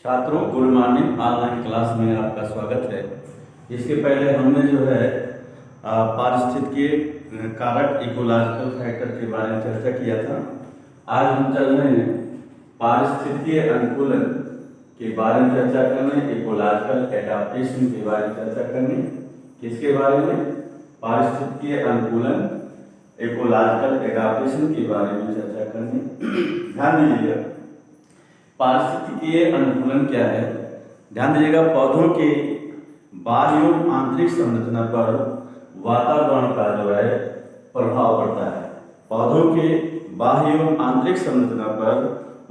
छात्रों, good morning. Online class में आपका स्वागत है। इसके पहले हमने जो है पारिस्थितिकीय कारक इकोलॉजिकल फैक्टर के बारे में चर्चा किया था। आज हम चल रहे हैं पारिस्थितिकीय अनुकूलन के बारे में चर्चा करने, इकोलॉजिकल एडाप्टेशन के बारे में चर्चा करने। किसके बारे में? पारिस्थितिकीय अनुकूलन, इकोलॉजिकल एडाप्टेशन के बारे में चर्चा करने। ध्यान दीजिएगा, पारिस्थितिकीय अनुकूलन क्या है? ध्यान दीजिएगा, पौधों के बाह्य एवं आंतरिक संरचना पर वातावरण का जो है प्रभाव पड़ता है। पौधों के बाह्य एवं आंतरिक संरचना पर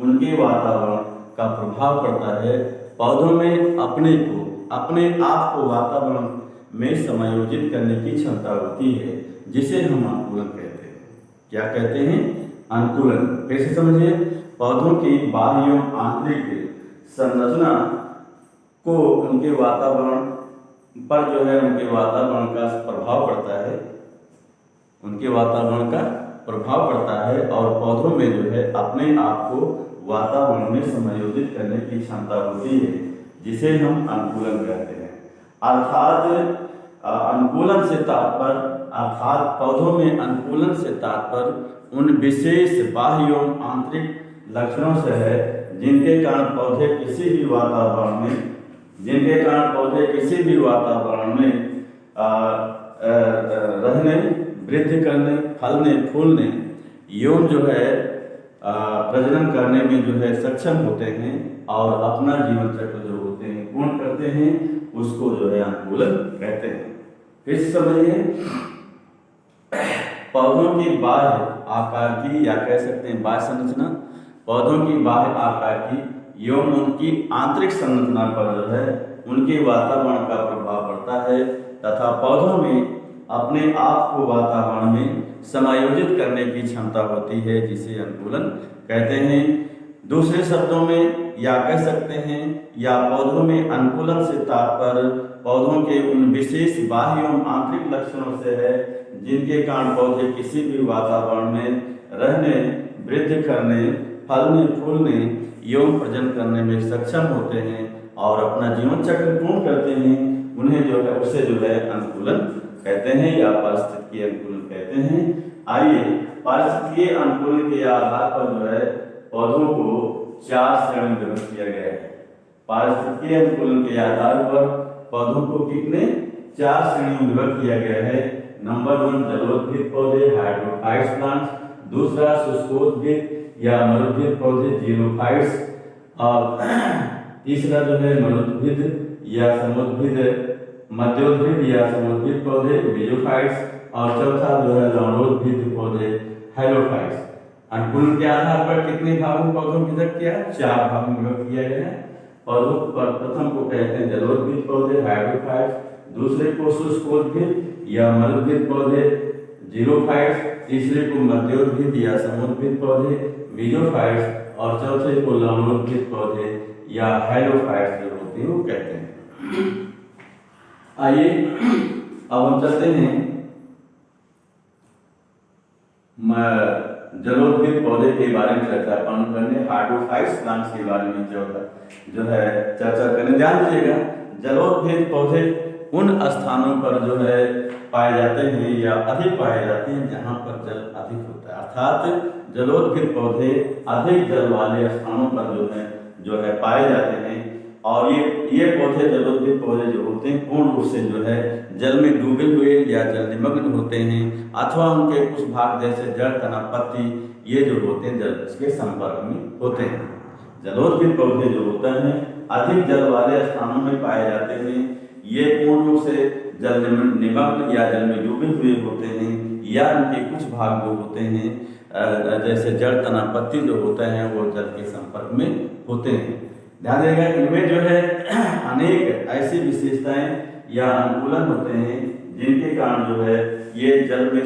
उनके वातावरण का प्रभाव पड़ता है। पौधों में अपने आप को वातावरण में समायोजित करने की क्षमता होती है, जिसे हम अनुकूलन कहते हैं। क्या कहते हैं? अनुकूलन। कैसे समझिए? पौधों की बाह्य एवं आंतरिक संरचना को उनके वातावरण पर जो है उनके वातावरण का प्रभाव पड़ता है, उनके वातावरण का प्रभाव पड़ता है और पौधों में जो है अपने आप को वातावरण में समायोजित करने की क्षमता होती है, जिसे हम अनुकूलन कहते हैं। अर्थात अनुकूलन से तात्पर्य अर्थात पौधों में अनुकूलन से तात्पर्य उन विशेष बाह्य एवं आंतरिक लक्षणों से है जिनके कारण पौधे किसी भी वातावरण में रहने, वृद्धि करने, फलने, फूलने एवं जो है प्रजनन करने में जो है सक्षम होते हैं और अपना जीवन चक्र जो होते हैं पूर्ण करते हैं, उसको जो है अनुकूलन कहते हैं। फिर समझिए, पौधों की बाह्य आकार की या कह सकते हैं बाह्य संरचना, पौधों की बाह्य आकार की एवं उनकी आंतरिक संरचना पर जो है उनके वातावरण का प्रभाव पड़ता है तथा पौधों में अपने आप को वातावरण में समायोजित करने की क्षमता होती है, जिसे अनुकूलन कहते हैं। दूसरे शब्दों में या कह सकते हैं या पौधों में अनुकूलन से तात्पर्य पौधों के उन विशेष बाह्य एवं आंतरिक लक्षणों से है जिनके कारण पौधे किसी भी वातावरण में रहने, वृद्धि करने, फलने, फूलने एवं प्रजनन करने में सक्षम होते हैं और अपना जीवन चक्र पूर्ण करते हैं। उन्हें जो है उसे जो है अनुकूलन कहते हैं या पारिस्थितिकीय अनुकूलन कहते हैं। आइए, पारिस्थितिकीय अनुकूलन के आधार पर जो है पौधों को 4 श्रेणी में विभक्त किया गया है। पारिस्थितिकीय अनुकूलन के आधार पर पौधों को कितने 4 श्रेणियों में विभक्त किया गया है। नंबर 1 जलोद्भिद पौधे, हाइड्रोफाइट्स प्लांट्स। दूसरा शुष्कोद्भिद या मरुद्भिद पौधे, जीरोफाइट्स। और तीसरा जो है मरुद्भिद या समुद्भिद, मध्योद्भिद या समुद्भिद पौधे, मेसोफाइट्स। और चौथा जो है लवणोद्भिद पौधे, हेलोफाइट्स। अनुकूलन के आधार पर कितने भागों में पौधों को विभक्त किया? 4 भागों में विभक्त किया गया है। पौधों पर प्रथम को कहते हैं जलोद्भिद पौधे, हाइड्रोफाइट्स। दूसरे को शुष्कोद्भिद या मरुद्भिद पौधे, जीरोफाइट्स। तीसरे को मध्योद्भिद या समुद्भिद पौधे, मेसोफाइट्स। और चौथे को लवणोद्भिद पौधे या हेलोफाइट्स जो होते हैं वो कहते हैं। आइए अब हम चलते हैं जलोद्भिद पौधे के बारे में चर्चा करने, हाइड्रोफाइट्स प्लांट्स के बारे में जो है चर्चा करने। ध्यान दीजिएगा, जलोद्भिद पौधे उन स्थानों पर जो है पाए जाते हैं या अधिक पाए जाते हैं जहाँ पर जल अधिक होता है। अर्थात जलोद्भिद पौधे अधिक जल वाले स्थानों पर जो है पाए जाते हैं। और ये पौधे, जलोद्भिद पौधे जो होते हैं पूर्ण रूप से जो है जल में डूबे हुए या जल निमग्न होते हैं अथवा उनके कुछ भाग जैसे जड़, तना, पत्ती ये जो होते हैं जल के संपर्क में होते हैं। जलोद्भिद पौधे जो होते हैं अधिक जल वाले स्थानों में पाए जाते हैं। ये पूर्ण रूप से जल निमग्न या जल में डूबे हुए होते हैं या उनके कुछ भाग जो होते हैं जैसे जड़, तना, पत्ती जो होते हैं वो जल के संपर्क में होते हैं। ध्यान देगा, इनमें जो है अनेक ऐसी विशेषताएं या अनुकूलन होते हैं जिनके कारण जो है ये जल में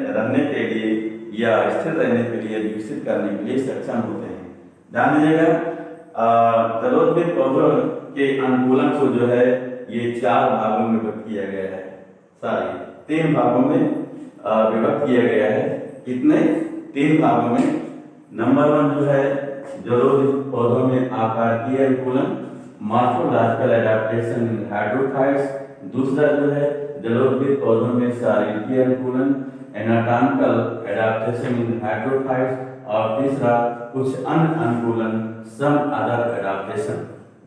रहने के लिए या स्थिर रहने के लिए, विकसित करने के लिए सक्षम होते हैं। ध्यान दीजिएगा, जलोद्भिद पौधों के अनुकूलन को जो है ये 4 भागों में विभक्त किया गया है। 3 भागों में विभक्त किया गया है। कितने? 3 भागों में। नंबर 1 जो है जलोढ़ पौधों में आकारीय अनुकूलन, मॉर्फोलॉजिकल एडाप्टेशन इन हाइड्रोफाइट्स। दूसरा जो है जलोढ़ पौधों में शारीरिक अनुकूलन, एनाटॉमिकल एडाप्टेशन इन हाइड्रोफाइट्स। और तीसरा कुछ अन्य अनुकूलन, सम अदर एडाप्टेशन।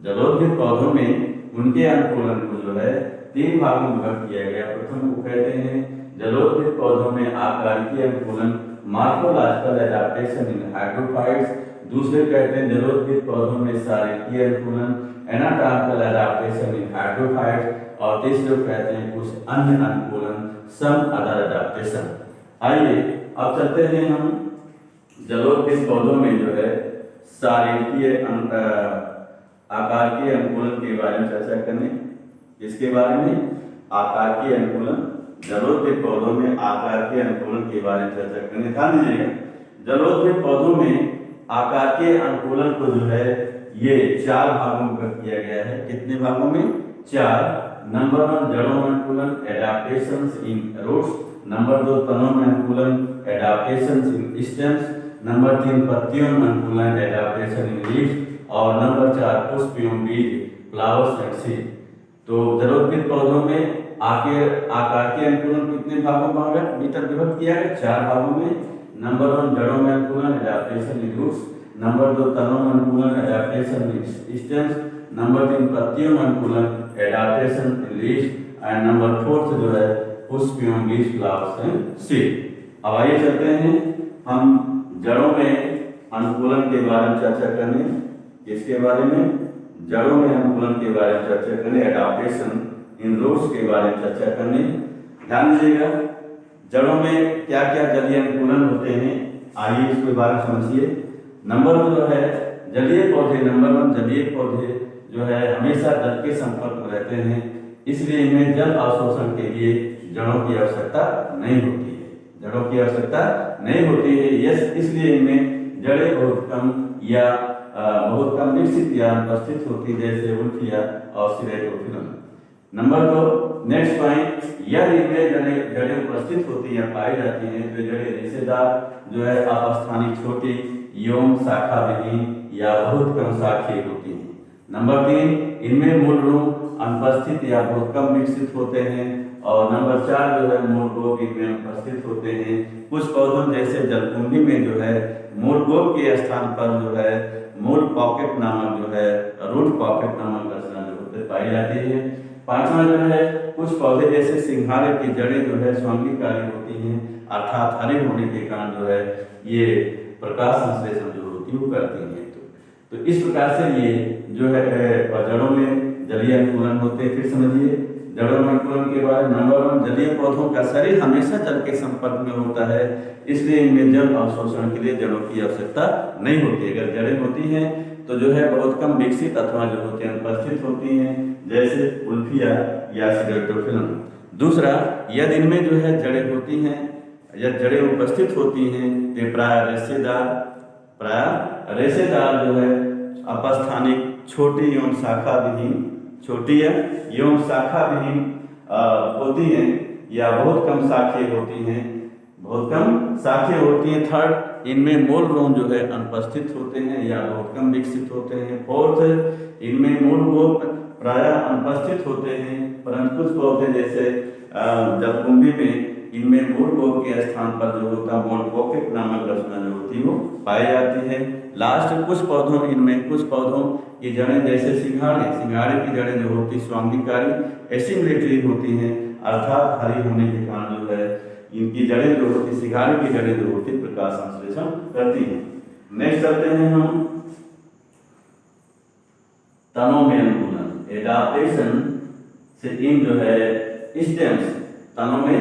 जलोढ़ पौधों में उनके अनुकूलन को जो है 3 भागों में विभक्त किया गया। प्रथम को कहते हैं जलोढ़ पौधों में आकारीय अनुकूलन, मॉर्फोलॉजिकल एडाप्टेशन इन हाइड्रोफाइट्स। दूसरे कहते हैं जलोढ़ पौधों में शारीरिक अनुकूलन, एनाटॉमिकल एडाप्टेशन इन हाइड्रोफाइट्स। और तीसरे कहते हैं कुछ अन्य अनुकूलन, सम अदर एडाप्टेशन। आइए अब चलते हैं हम जलोढ़ पौधों में जो है शारीरिक आकार के अनुकूलन के बारे में चर्चा करने। इसके बारे में आकार के अनुकूलन, जलोढ़ पौधों में आकार के अनुकूलन के बारे में चर्चा करने। ध्यान दीजिएगा, जलोढ़ पौधों में आकार के अनुकूलन को जो है ये 4 भागों में विभक्त किया गया है। कितने भागों में? 4। नंबर 1 जड़ों में अनुकूलन, एडाप्टेशंस इन रूट्स। नंबर 2 तनों में अनुकूलन, एडाप्टेशंस इन स्टेम्स। नंबर 3 पत्तियों में अनुकूलन, एडाप्टेशन इन लीव्स। और नंबर 4 पुष्प एवं बीज, फ्लावर्स एंड सीड। तो जलोढ़ पौधों में आकार के अनुकूलन कितने भागों में विभक्त किया है? 4 भागों में। नंबर 1 जड़ों में अनुकूलन, एडाप्टेशन इन रूट्स। नंबर 2 तनों में अनुकूलन, एडाप्टेशन इन स्टेम्स। नंबर 3 पत्तियों में अनुकूलन, adaptation in leaves. And number 4 जो है पुष्प एवं बीज, फ्लावर्स एंड सीड। अब आइए चलते हैं हम जड़ों में अनुकूलन के बारे में चर्चा करने। इसके बारे में जड़ों में अनुकूलन के बारे में चर्चा करने, एडाप्टेशन इन रूट्स के बारे में चर्चा करने। ध्यान दीजिएगा, जड़ों में क्या क्या जलीय अनुकूलन होते हैं, आइए इसके बारे में समझिए। नंबर 1 जो है जलीय पौधे। नंबर 1 जलीय पौधे जो है हमेशा जल के संपर्क में रहते हैं, इसलिए इनमें जल अवशोषण के लिए जड़ों की आवश्यकता नहीं होती है। जड़ों की आवश्यकता नहीं होती है, इसलिए इनमें जड़ें बहुत कम या बहुत कम विकसित या अनुपस्थित होती है, जैसे उल्फिया और सिरेटोफिलम। नंबर 2 नेक्स्ट पॉइंट, यदि इनमें जड़ें उपस्थित होती या पाई जाती हैं तो जड़ें रेशेदार जो है अपस्थानिक, छोटी एवं शाखा विहीन या बहुत कम शाखीय होती हैं। नंबर 3 इनमें मूल रूप अनुपस्थित या बहुत कम विकसित होते हैं। और नंबर 4 जो है मूल गोप इनमें उपस्थित होते हैं। कुछ पौधों जैसे जलकुंभी में जो है मूल गोप के स्थान पर जो है मूल पॉकेट नामक जो है रूट पॉकेट नामक रचना जो होते पाई जाती है। 5वां जो है कुछ पौधे जैसे सिंघाड़े की जड़ें जो है स्वांगीकारी होती हैं, अर्थात हरे होने के कारण जो है ये प्रकाश संश्लेषण जो होती है वो करती हैं। तो इस प्रकार से ये जो है जड़ों में जलीय अनुकूलन होते हैं। फिर समझिए जड़ों में अनुकूलन के बाद नंबर 1 जलीय पौधों का शरीर हमेशा जल के संपर्क में होता है, इसलिए इनमें जल अवशोषण के लिए जड़ों की आवश्यकता नहीं होती। अगर जड़ें होती हैं तो जो है बहुत कम विकसित अथवा जो होती हैं अनुपस्थित होती हैं, जैसे उल्फिया या सिरेटोफिलम। दूसरा, यदि इनमें जो है जड़ें होती हैं या जड़ें उपस्थित होती हैं तो प्राय रेशेदार जो है अपस्थानिक, छोटी एवं शाखा विहीन, छोटी एवं शाखा विहीन होती हैं या बहुत कम शाखीय होती हैं, बहुत कम शाखीय होती हैं। थर्ड, इनमें मूल रोम जो है अनुपस्थित होते हैं या बहुत कम विकसित होते हैं। फोर्थ, इनमें मूल गोप प्रायः अनुपस्थित होते हैं, परंतु कुछ पौधे जैसे जलकुंभी में इनमें मूल गोप के स्थान पर जो होता है मूल पॉकेट नामक रचना जो होती है वो पाई जाती है। लास्ट, कुछ पौधों इनमें कुछ पौधों की जड़ें जैसे सिंघाड़े की जड़ें जो होती स्वांगीकारी एसिमिलेटरी होती हैं, अर्थात हरी होने के कारण जो है इनकी जड़ें जो होती सिंघाड़े की जड़ें जो होती प्रकाश संश्लेषण करती हैं। नेक्स्ट चलते हैं हम तनों में अनुकूलन, एडाप्टेशन से इन जो है स्टेम्स, तनों में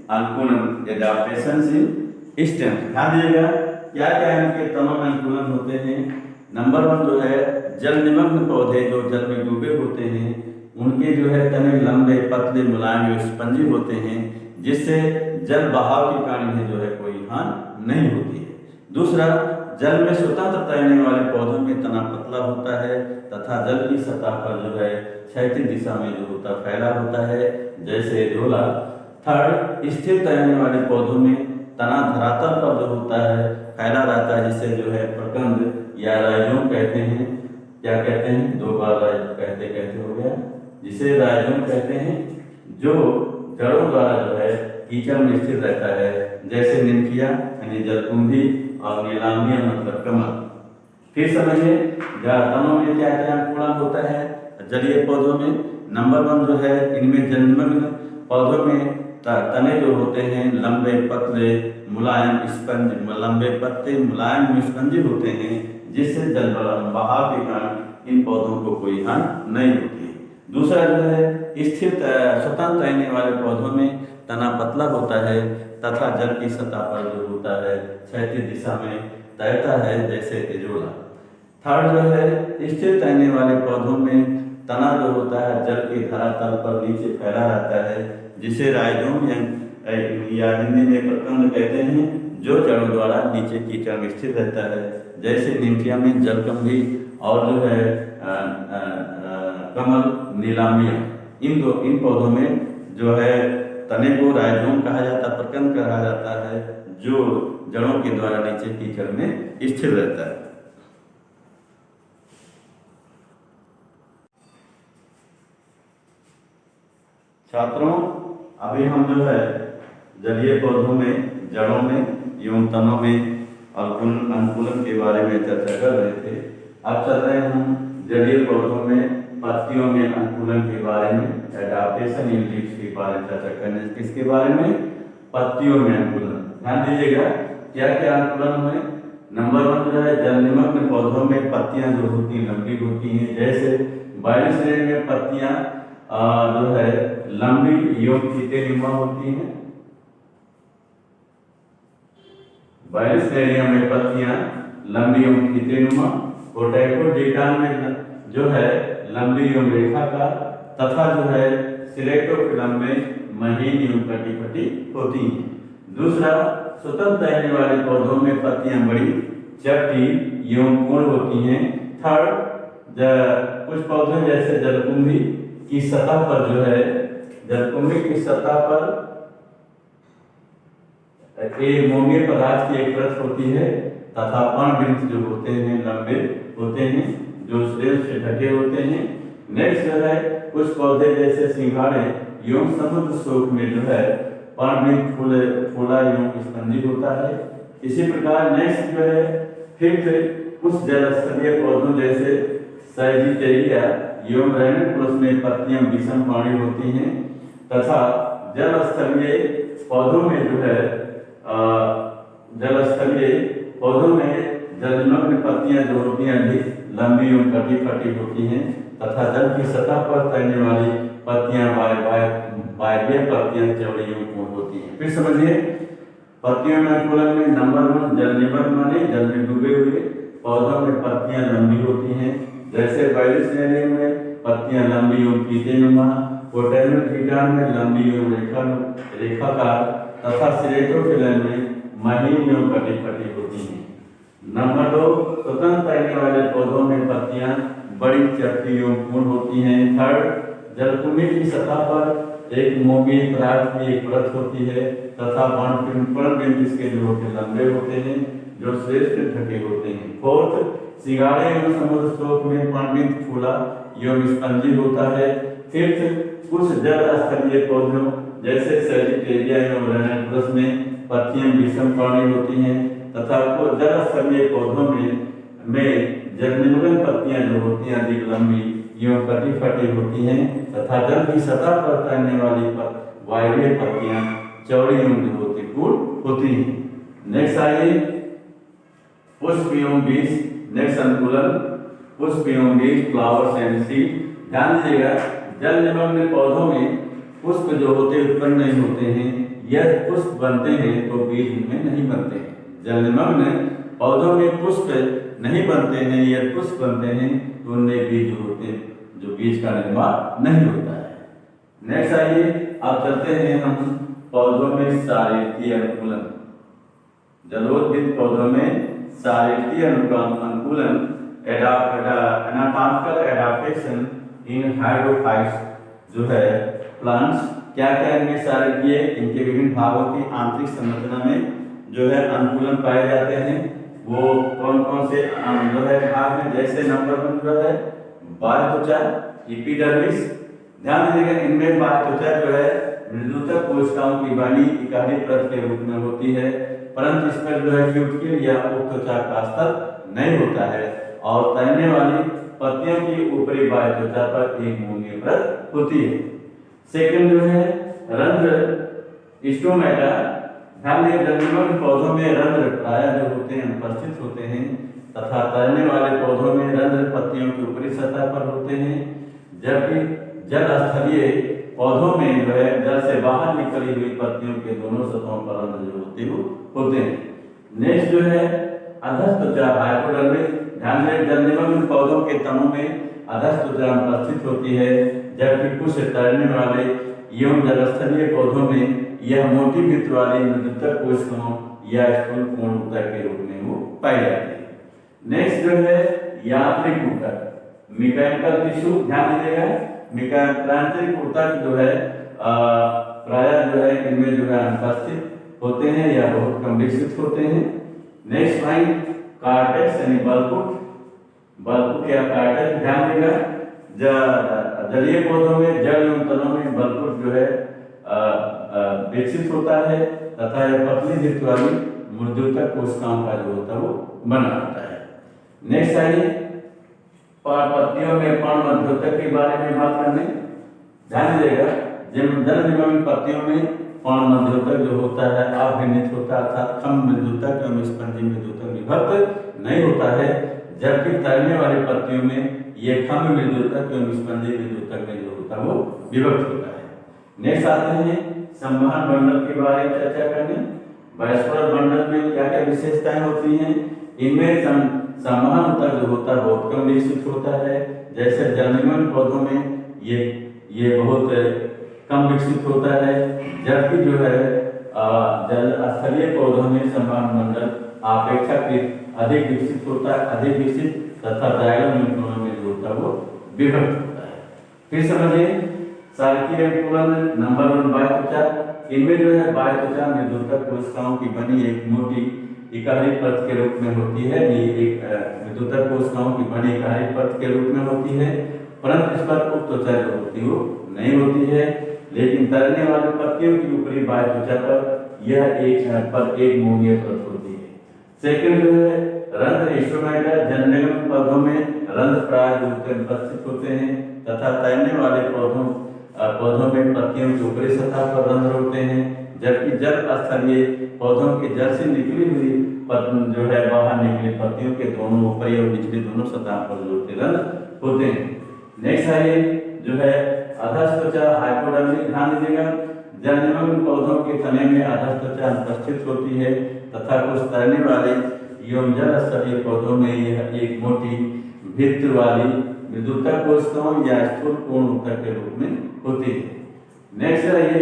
अनुकूलन, एडाप्टेशन से स्टेम्स। ध्यान दीजिएगा क्या क्या इनके तनों में अनुकूलन होते हैं। नंबर 1 जो है जल निमग्न पौधे जो जल में डूबे होते हैं, उनके जो है तने लंबे, पतले, मुलायम, स्पंजी होते हैं, जिससे जल बहाव के कारण इन्हें जो है कोई हानि नहीं होती है। दूसरा, जल में स्वतंत्र तैरने वाले पौधों में तना पतला होता है तथा जल की सतह पर जो है क्षैतिज दिशा में जो होता फैला होता है, जैसे झोला। थर्ड, स्थिर तैरने वाले पौधों में तना धरातल पर जो होता है फैला रहता है, जिससे जो है प्रकंद या राइजोम कहते हैं। क्या कहते हैं? 2 बार कहते कहते हो गया। जिसे राइजोम कहते हैं, जो जड़ों द्वारा जो है कीचड़ में स्थित रहता है, जैसे निम्फिया यानी जलकुंभी और नीलामिया मतलब कमल। फिर समझिए तनों में क्या क्या अनुकूलन होता है जलीय पौधों में। नंबर 1 जो है, इनमें जलमग्न पौधों में तने जो होते हैं लंबे पतले मुलायम स्पंज, लंबे पत्ते मुलायम स्पंजी होते हैं, जिससे जल बहाव के कारण इन पौधों को कोई हानि नहीं होती। दूसरा जो है, स्थिर स्वतंत्र रहने वाले पौधों में तना पतला होता है तथा जल की सतह पर जो होता है क्षैतिज दिशा में तैरता है, जैसे एजोला। थर्ड जो है, स्थिर रहने वाले पौधों में तना जो होता है जल के धरातल पर नीचे फैला रहता है, जिसे राइजोम या हिंदी में प्रकंद कहते हैं, जो जड़ों द्वारा नीचे कीचड़ में स्थित रहता है, जैसे निम्फिया में जलकुंभी और जो है कमल नीलामिया। इन पौधों में जो है तने को राइजोम कहा जाता है, प्रकंद कहा जाता है, जो जड़ों के द्वारा नीचे कीचड़ में स्थिर रहता है। छात्रों, अभी हम जो है जलीय पौधों में, जड़ों में एवं तनों में अनुकूलन के बारे में चर्चा कर रहे थे। अब चल रहे हैं हम जलीय पौधों में पत्तियों में अनुकूलन के बारे में, एडाप्टेशन इन लीव्स के बारे में चर्चा करने। किसके बारे में? पत्तियों में अनुकूलन। ध्यान दीजिएगा क्या क्या अनुकूलन हुए। नंबर 1 जो है, जल निमग्न पौधों में पत्तियां जो होती हैं लंबी होती हैं, जैसे बारिश श्रेणी में पत्तियां जो है लंबी एवं फीतेनुमा होती हैं। बारिश श्रेणियों में पत्तियां लंबी एवं फीतेनुमा। पोटैटोडिटान में जो है लंबी एवं रेखाकार, तथा जो है सिरेटोफिलम में महीन एवं कटी-फटी होती हैं। दूसरा, स्वतंत्र रहने वाले पौधों में पत्तियां बड़ी चपटी एवं पूर्ण होती हैं। थर्ड, कुछ पौधे जैसे जलकुंभी की सतह पर जो है, जलकुंभी की सतह पर एक मोंगे पदार्थ की एक परत होती है, तथा पर्णवृंत जो होते हैं लंबे होते हैं, जो श्रेय से ढके होते हैं। नेक्स्ट जो है, कुछ पौधे जैसे सिंघाड़े एवं समुद्र शोक में जो है पर्णवृंत फूला एवं स्पंजी होता है। इसी प्रकार नेक्स्ट जो है, फिर कुछ जलस्थलीय पौधों जैसे सैजिटेरिया एवं रेनेकुलस में पत्तियां विषम पानी होती हैं, तथा जलस्थलीय पौधों में जो है जलस्थलीय पौधों में जलमग्न पत्तियां जो होती हैं अधिक लंबी एवं कटी-फटी होती हैं, तथा जल की सतह पर तैरने वाली पत्तियां वायवीय पत्तियां चौड़ी एवं पूर्ण होती हैं। फिर समझिए पत्तियों में अनुकूलन में नंबर 1 जल निमग्न माने जल में डूबे हुए पौधों में पत्तियां लंबी होती हैं, जैसे बारिश श्रेणी में पत्तियां लंबी एवं फीतेनुमा, पोटैटोडिटान में लंबी एवं रेखाकार, तथा सिरेटोफिलम में महीन एवं कटी-फटी होती हैं। नंबर 2, स्वतंत्र रहने वाले पौधों में पत्तियां बड़ी चपटी एवं पूर्ण होती हैं। थर्ड, जलकुंभी की सतह पर एक मोंगे पदार्थ की एक परत होती है, तथा पर्णवृंत इसके जो होते लंबे होते हैं, जो श्रेष्ठ ढके होते हैं। फोर्थ, सिंघाड़े एवं समुद्र शोक में पर्णवृंत फूला एवं स्पंजी होता है। फिफ्थ, कुछ जलस्थलीय पौधों जैसे सैजिटेरिया एवं रेनेकुलस में पत्तियां विषम पानी होती हैं, तथा जलस्थलीय पौधों में जलनिमग्न पत्तियां जो होती हैं अधिक लंबी एवं कटी-फटी होती हैं, तथा जल की सतह पर तैरने वाली वायवीय पत्तियां चौड़ी एवं पूर्ण होती हैं। नेक्स्ट आइए पुष्प एवं बीज। नेक्स्ट अनुकूलन पुष्प एवं बीज, फ्लावर्स एंड सीड। ध्यान दीजिएगा जल निमग्न पौधों में पुष्प जो होते उत्पन्न नहीं होते हैं, यदि पुष्प बनते हैं तो बीज उनमें नहीं बनते हैं। जल निमग्न पौधों में पुष्प नहीं बनते हैं, यदि पुष्प बनते हैं तो उनमें बीज होते हैं, जो बीज का निर्माण नहीं होता है। नेक्स्ट आइए अब चलते हैं हम पौधों में शारीरिक अनुकूलन। जलोद्भिद पौधों में शारीरिक अनुकूलन, एनाटॉमिकल एडाप्टेशन इन हाइड्रोफाइट्स जो है प्लांट्स। क्या क्या इनमें शारीरिक, इनके विभिन्न भागों की आंतरिक संरचना में जो है अनुकूलन पाए जाते हैं, वो कौन कौन कौन से जो है भाग में, जैसे नंबर 1 जो है बाह्य त्वचा एपिडर्मिस। ध्यान दीजिएगा, इनमें बाह्य त्वचा जो है मृदुतक कोशिकाओं की बनी इकाई परत के रूप में होती है, परंतु इस पर जो है क्यूटिकल या उप त्वचा का स्तर नहीं होता है, और तैरने वाली पत्तियों की ऊपरी बाह्य त्वचा पर एक मूंगें परत होती है। सेकंड जो है रंध्र स्टोमेटा। ध्यान दें, जंगली पौधों में रंध्र प्रायः जो होते हैं उपस्थित होते हैं, तथा तैरने वाले पौधों में रंध्र पत्तियों की ऊपरी सतह पर होते हैं, जबकि जल स्थलीय पौधों में जो है जल से बाहर निकली हुई पत्तियों के दोनों सतहों पर रंध्र जो होते हैं। नेक्स्ट जो है अधस्थ त्वचा हाइपोडर्मिस। ध्यान दें, जलनिमग्न पौधों के तनों में अधस्थ त्वचा उपस्थित होती है, जबकि कुछ तैरने वाले एवं जलस्थलीय पौधों में यह मोटी भित्त वाली मृदुतक कोशिकाओं या स्थूल कोण ऊतक के रूप में वो पाई जाती है। नेक्स्ट जो है यांत्रिक ऊतक मैकेनिकल टिश्यू। ध्यान दीजिएगा, यांत्रिक ऊतक जो है प्रायः जो है इनमें जो है अनुपस्थित होते हैं या बहुत कम विकसित होते हैं। नेक्स्ट फाइन कार्टेक्स यानी बल्कुट या कार्टेक्स। ध्यान देगा, जलीय पौधों में जड़ एवं तनों में बल्कुट जो है विकसित होता है, तथा यह पतली भित्त वाली मृदुतक कोशिकाओं का जो होता है वो बना होता है। नेक्स्ट आइए पत्तियों में पर्णमध्योतक के बारे में बात करने। ध्यान दीजिएगा, जल निमग्न पत्तियों में पर्णमध्योतक जो होता है अभिन्नित होता है, अर्थात खम मृदुतक एवं स्पंजी मृदुतक विभक्त नहीं होता है, जबकि तैरने वाली पत्तियों में ये खम मृदुतक एवं स्पंजी मृदुतक में जो होता है वो विभक्त होता है। नेक्स्ट आते हैं संवहन मंडल के बारे में चर्चा करने। वायस्कुलर मंडल में क्या क्या विशेषताएं होती हैं? इनमें संवहन ऊतक जो होता है बहुत कम विकसित होता है, जैसे जलनिमग्न पौधों में ये बहुत कम विकसित होता है, जबकि जो है जल स्थलीय पौधों में संवहन मंडल अपेक्षाकृत अधिक विकसित होता है, अधिक विकसित तथा जाइलम न्यूक्लियस में जो होता है वो विभक्त होता है। फिर समझिए सार्कीय अंकुलन नंबर 1 बाह्य त्वचा। इनमें जो है बाह्य त्वचा मृदुतक कोशिकाओं की बनी एक मोटी इकाई परत के रूप में होती है। ये एक मृदुतक कोशिकाओं की बनी इकाई परत के रूप में होती है, परंतु इस पर उप त्वचा जो होती है वो नहीं होती है। लेकिन तैरने वाली पत्तियों की ऊपरी बाह्य त्वचा पर यह एक मूंगें परत होती है। सेकंड जो है रंध्र स्टोमेटा। जलनिमग्न पौधों में रंध्र प्रायः जो होते हैं उपस्थित होते हैं, तथा तैरने वाले पौधों में पत्तियों की ऊपरी सतह पर रंध्र होते हैं, जबकि जल स्थलीय पौधों के जल से निकली हुई जो है बाहर निकली पत्तियों के दोनों ऊपरी और निचली दोनों सतह पर जो रंध्र होते हैं। नेक्स्ट है जो है अधस्थ त्वचा हाइपोडर्मिस। ध्यान दीजिएगा, जलनिमग्न पौधों के तने में अधस्थ त्वचा उपस्थित होती है, तथा कुछ तैरने वाले एवं जल स्थलीय पौधों में यह एक मोटी भित्त वाली मृदुतक कोशिकाओं या स्थूल कोण ऊतक के रूप में होती है। नेक्स्ट है ये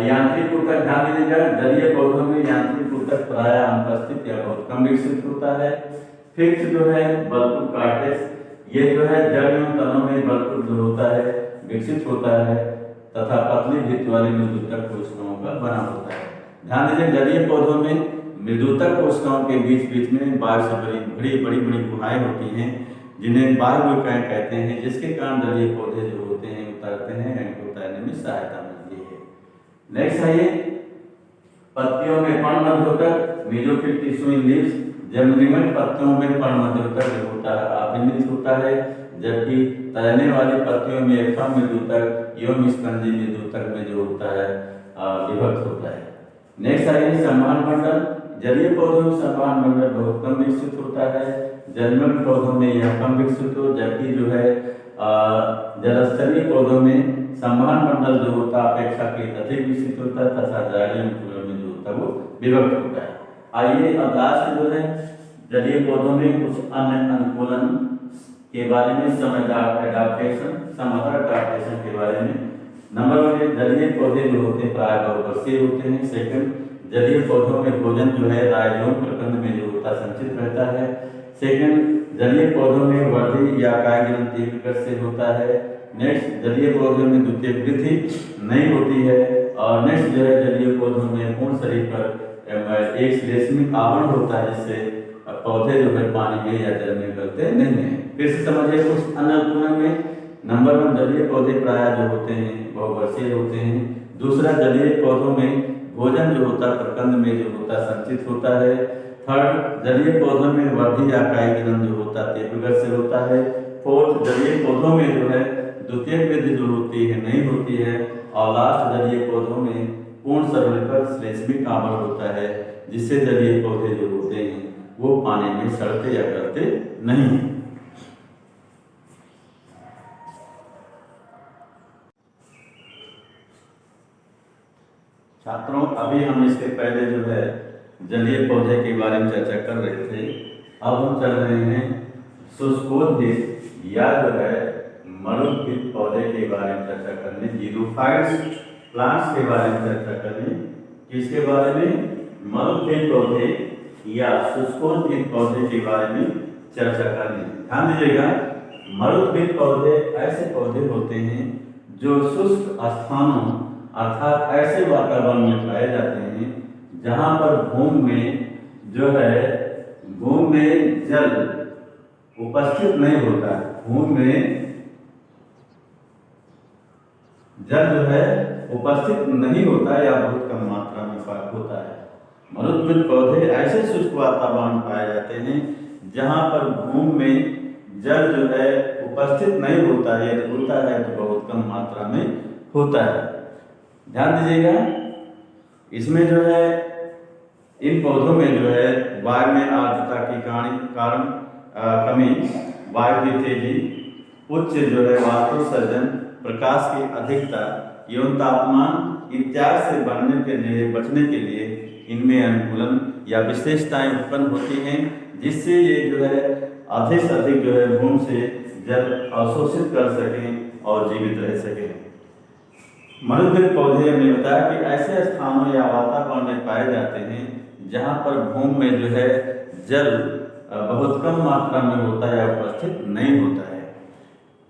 यांत्रिक ऊतक। ध्यान दीजिएगा, जलीय पौधों में यांत्रिक ऊतक प्रायः अनुपस्थित या बहुत कम विकसित होता है। फिफ्थ जो है बल्कुट कार्टेक्स। ये जो है जड़ एवं तनों में बल्कुट जो होता है विकसित होता है, तथा पतली भित्त वाली मृदुतक कोशिकाओं का बना होता है। ध्यान दीजिए, जलीय पौधों में मृदुतक कोशिकाओं के बीच बीच में बाहर से बड़ी गुहाएं होती हैं, जिन्हें बाह्यगोलिकाएं कहते हैं, जिसके कारण जलीय पौधे जो होते हैं उतरते हैं, इनको तैरने में सहायता मिलती है। नेक्स्ट है ये पत्तियों में पर्णमध्योतक मेसोफिल टिश्यू इन लीव्स। जलनिमग्न पत्तियों में पर्णमध्योतक जो होता है अभिन्नित होता है, जबकि तैरने वाली पत्तियों में खम मृदुतक एवं स्पंजी मृदुतक में जो होता है विभक्त होता है। नेक्स्ट है संवहन मंडल। जलीय पौधों में संवहन मंडल बहुत कम विकसित होता है, जलनिमग्न पौधों में यह कम विकसित हो, जबकि जो है जलस्थलीय पौधों में संवहन मंडल जो होता है अपेक्षाकृत अधिक विकसित होता है, तथा जाइलम में जो होता है वो विभक्त होता है। आइए अब लास्ट जो है जलीय पौधों में कुछ अन्य अनुकूलन के बारे में, सम अडैप्टेशन के बारे में। नंबर 1 जलीय पौधे जो होते हैं प्रायः बहुवर्षीय होते हैं। सेकंड, जलीय पौधों में भोजन जो है राइजोम प्रकंद में जो होता संचित रहता है। सेकंड, जलीय पौधों में वृद्धि या कायग्रंथि विकट से होता है। नेक्स्ट, जलीय पौधों में द्वितीय वृद्धि नहीं होती है। और नेक्स्ट जो है जलीय पौधों में पूर्ण शरीर पर एक श्लेष्मिक आवरण होता है जिससे पौधे जो है पानी में या जल में गलते नहीं है। फिर से समझिए उस अनुकूलन में नंबर 1 जलीय पौधे प्रायः जो होते हैं बहुवर्षीय होते हैं। दूसरा, जलीय पौधों में भोजन जो होता है प्रकंद में जो होता है संचित होता है। थर्ड, जलीय पौधों में वृद्धि या कायिक जन्म जो होता है तेपगत से होता है। फोर्थ, जलीय पौधों में जो है द्वितीयक वृद्धि जो होती है नहीं होती है। और लास्ट, जलीय पौधों में पूर्ण सरलीकृत श्लेष्मिक आवरण होता है जिससे जलीय पौधे जो होते हैं वो पानी में सड़ते या गलते नहीं हैं। छात्रों, अभी हम इसके पहले जो है जलीय पौधे के बारे में चर्चा कर रहे थे। अब हम चल रहे हैं शुष्कोद्भिद या जो है मरुद्भिद पौधे के बारे में चर्चा करने, जीरोफाइट्स प्लांट्स के बारे में चर्चा करने। किसके बारे में? मरुद्भिद पौधे या शुष्कोद्भिद पौधे के बारे में चर्चा करने। ध्यान दीजिएगा, मरुद्भिद पौधे ऐसे पौधे होते हैं जो शुष्क स्थानों अर्थात ऐसे वातावरण में पाए जाते हैं जहाँ पर भूमि में जल उपस्थित नहीं होता है। भूमि में जल जो है उपस्थित नहीं होता या बहुत कम मात्रा में होता है। मरुद्भिद पौधे ऐसे शुष्क वातावरण पाए जाते हैं जहाँ पर भूमि में जल जो है उपस्थित नहीं होता है, यदि होता है तो बहुत कम मात्रा में होता है। ध्यान दीजिएगा, इसमें जो है इन पौधों में जो है वायु में आर्द्रता के कारण कमी, वायु की तेजी, उच्च जो है वाष्पोत्सर्जन, प्रकाश की अधिकता एवं तापमान इत्यादि से बचने के लिए इनमें अनुकूलन या विशेषताएं उत्पन्न होती हैं जिससे ये जो है अधिक से अधिक जो है भूमि से जल अवशोषित कर सकें और जीवित रह सकें। मरुद्भिद पौधे हमने बताया कि ऐसे स्थानों या वातावरण में पाए जाते हैं जहाँ पर भूमि में जो है जल बहुत कम मात्रा में होता है या उपस्थित नहीं होता है।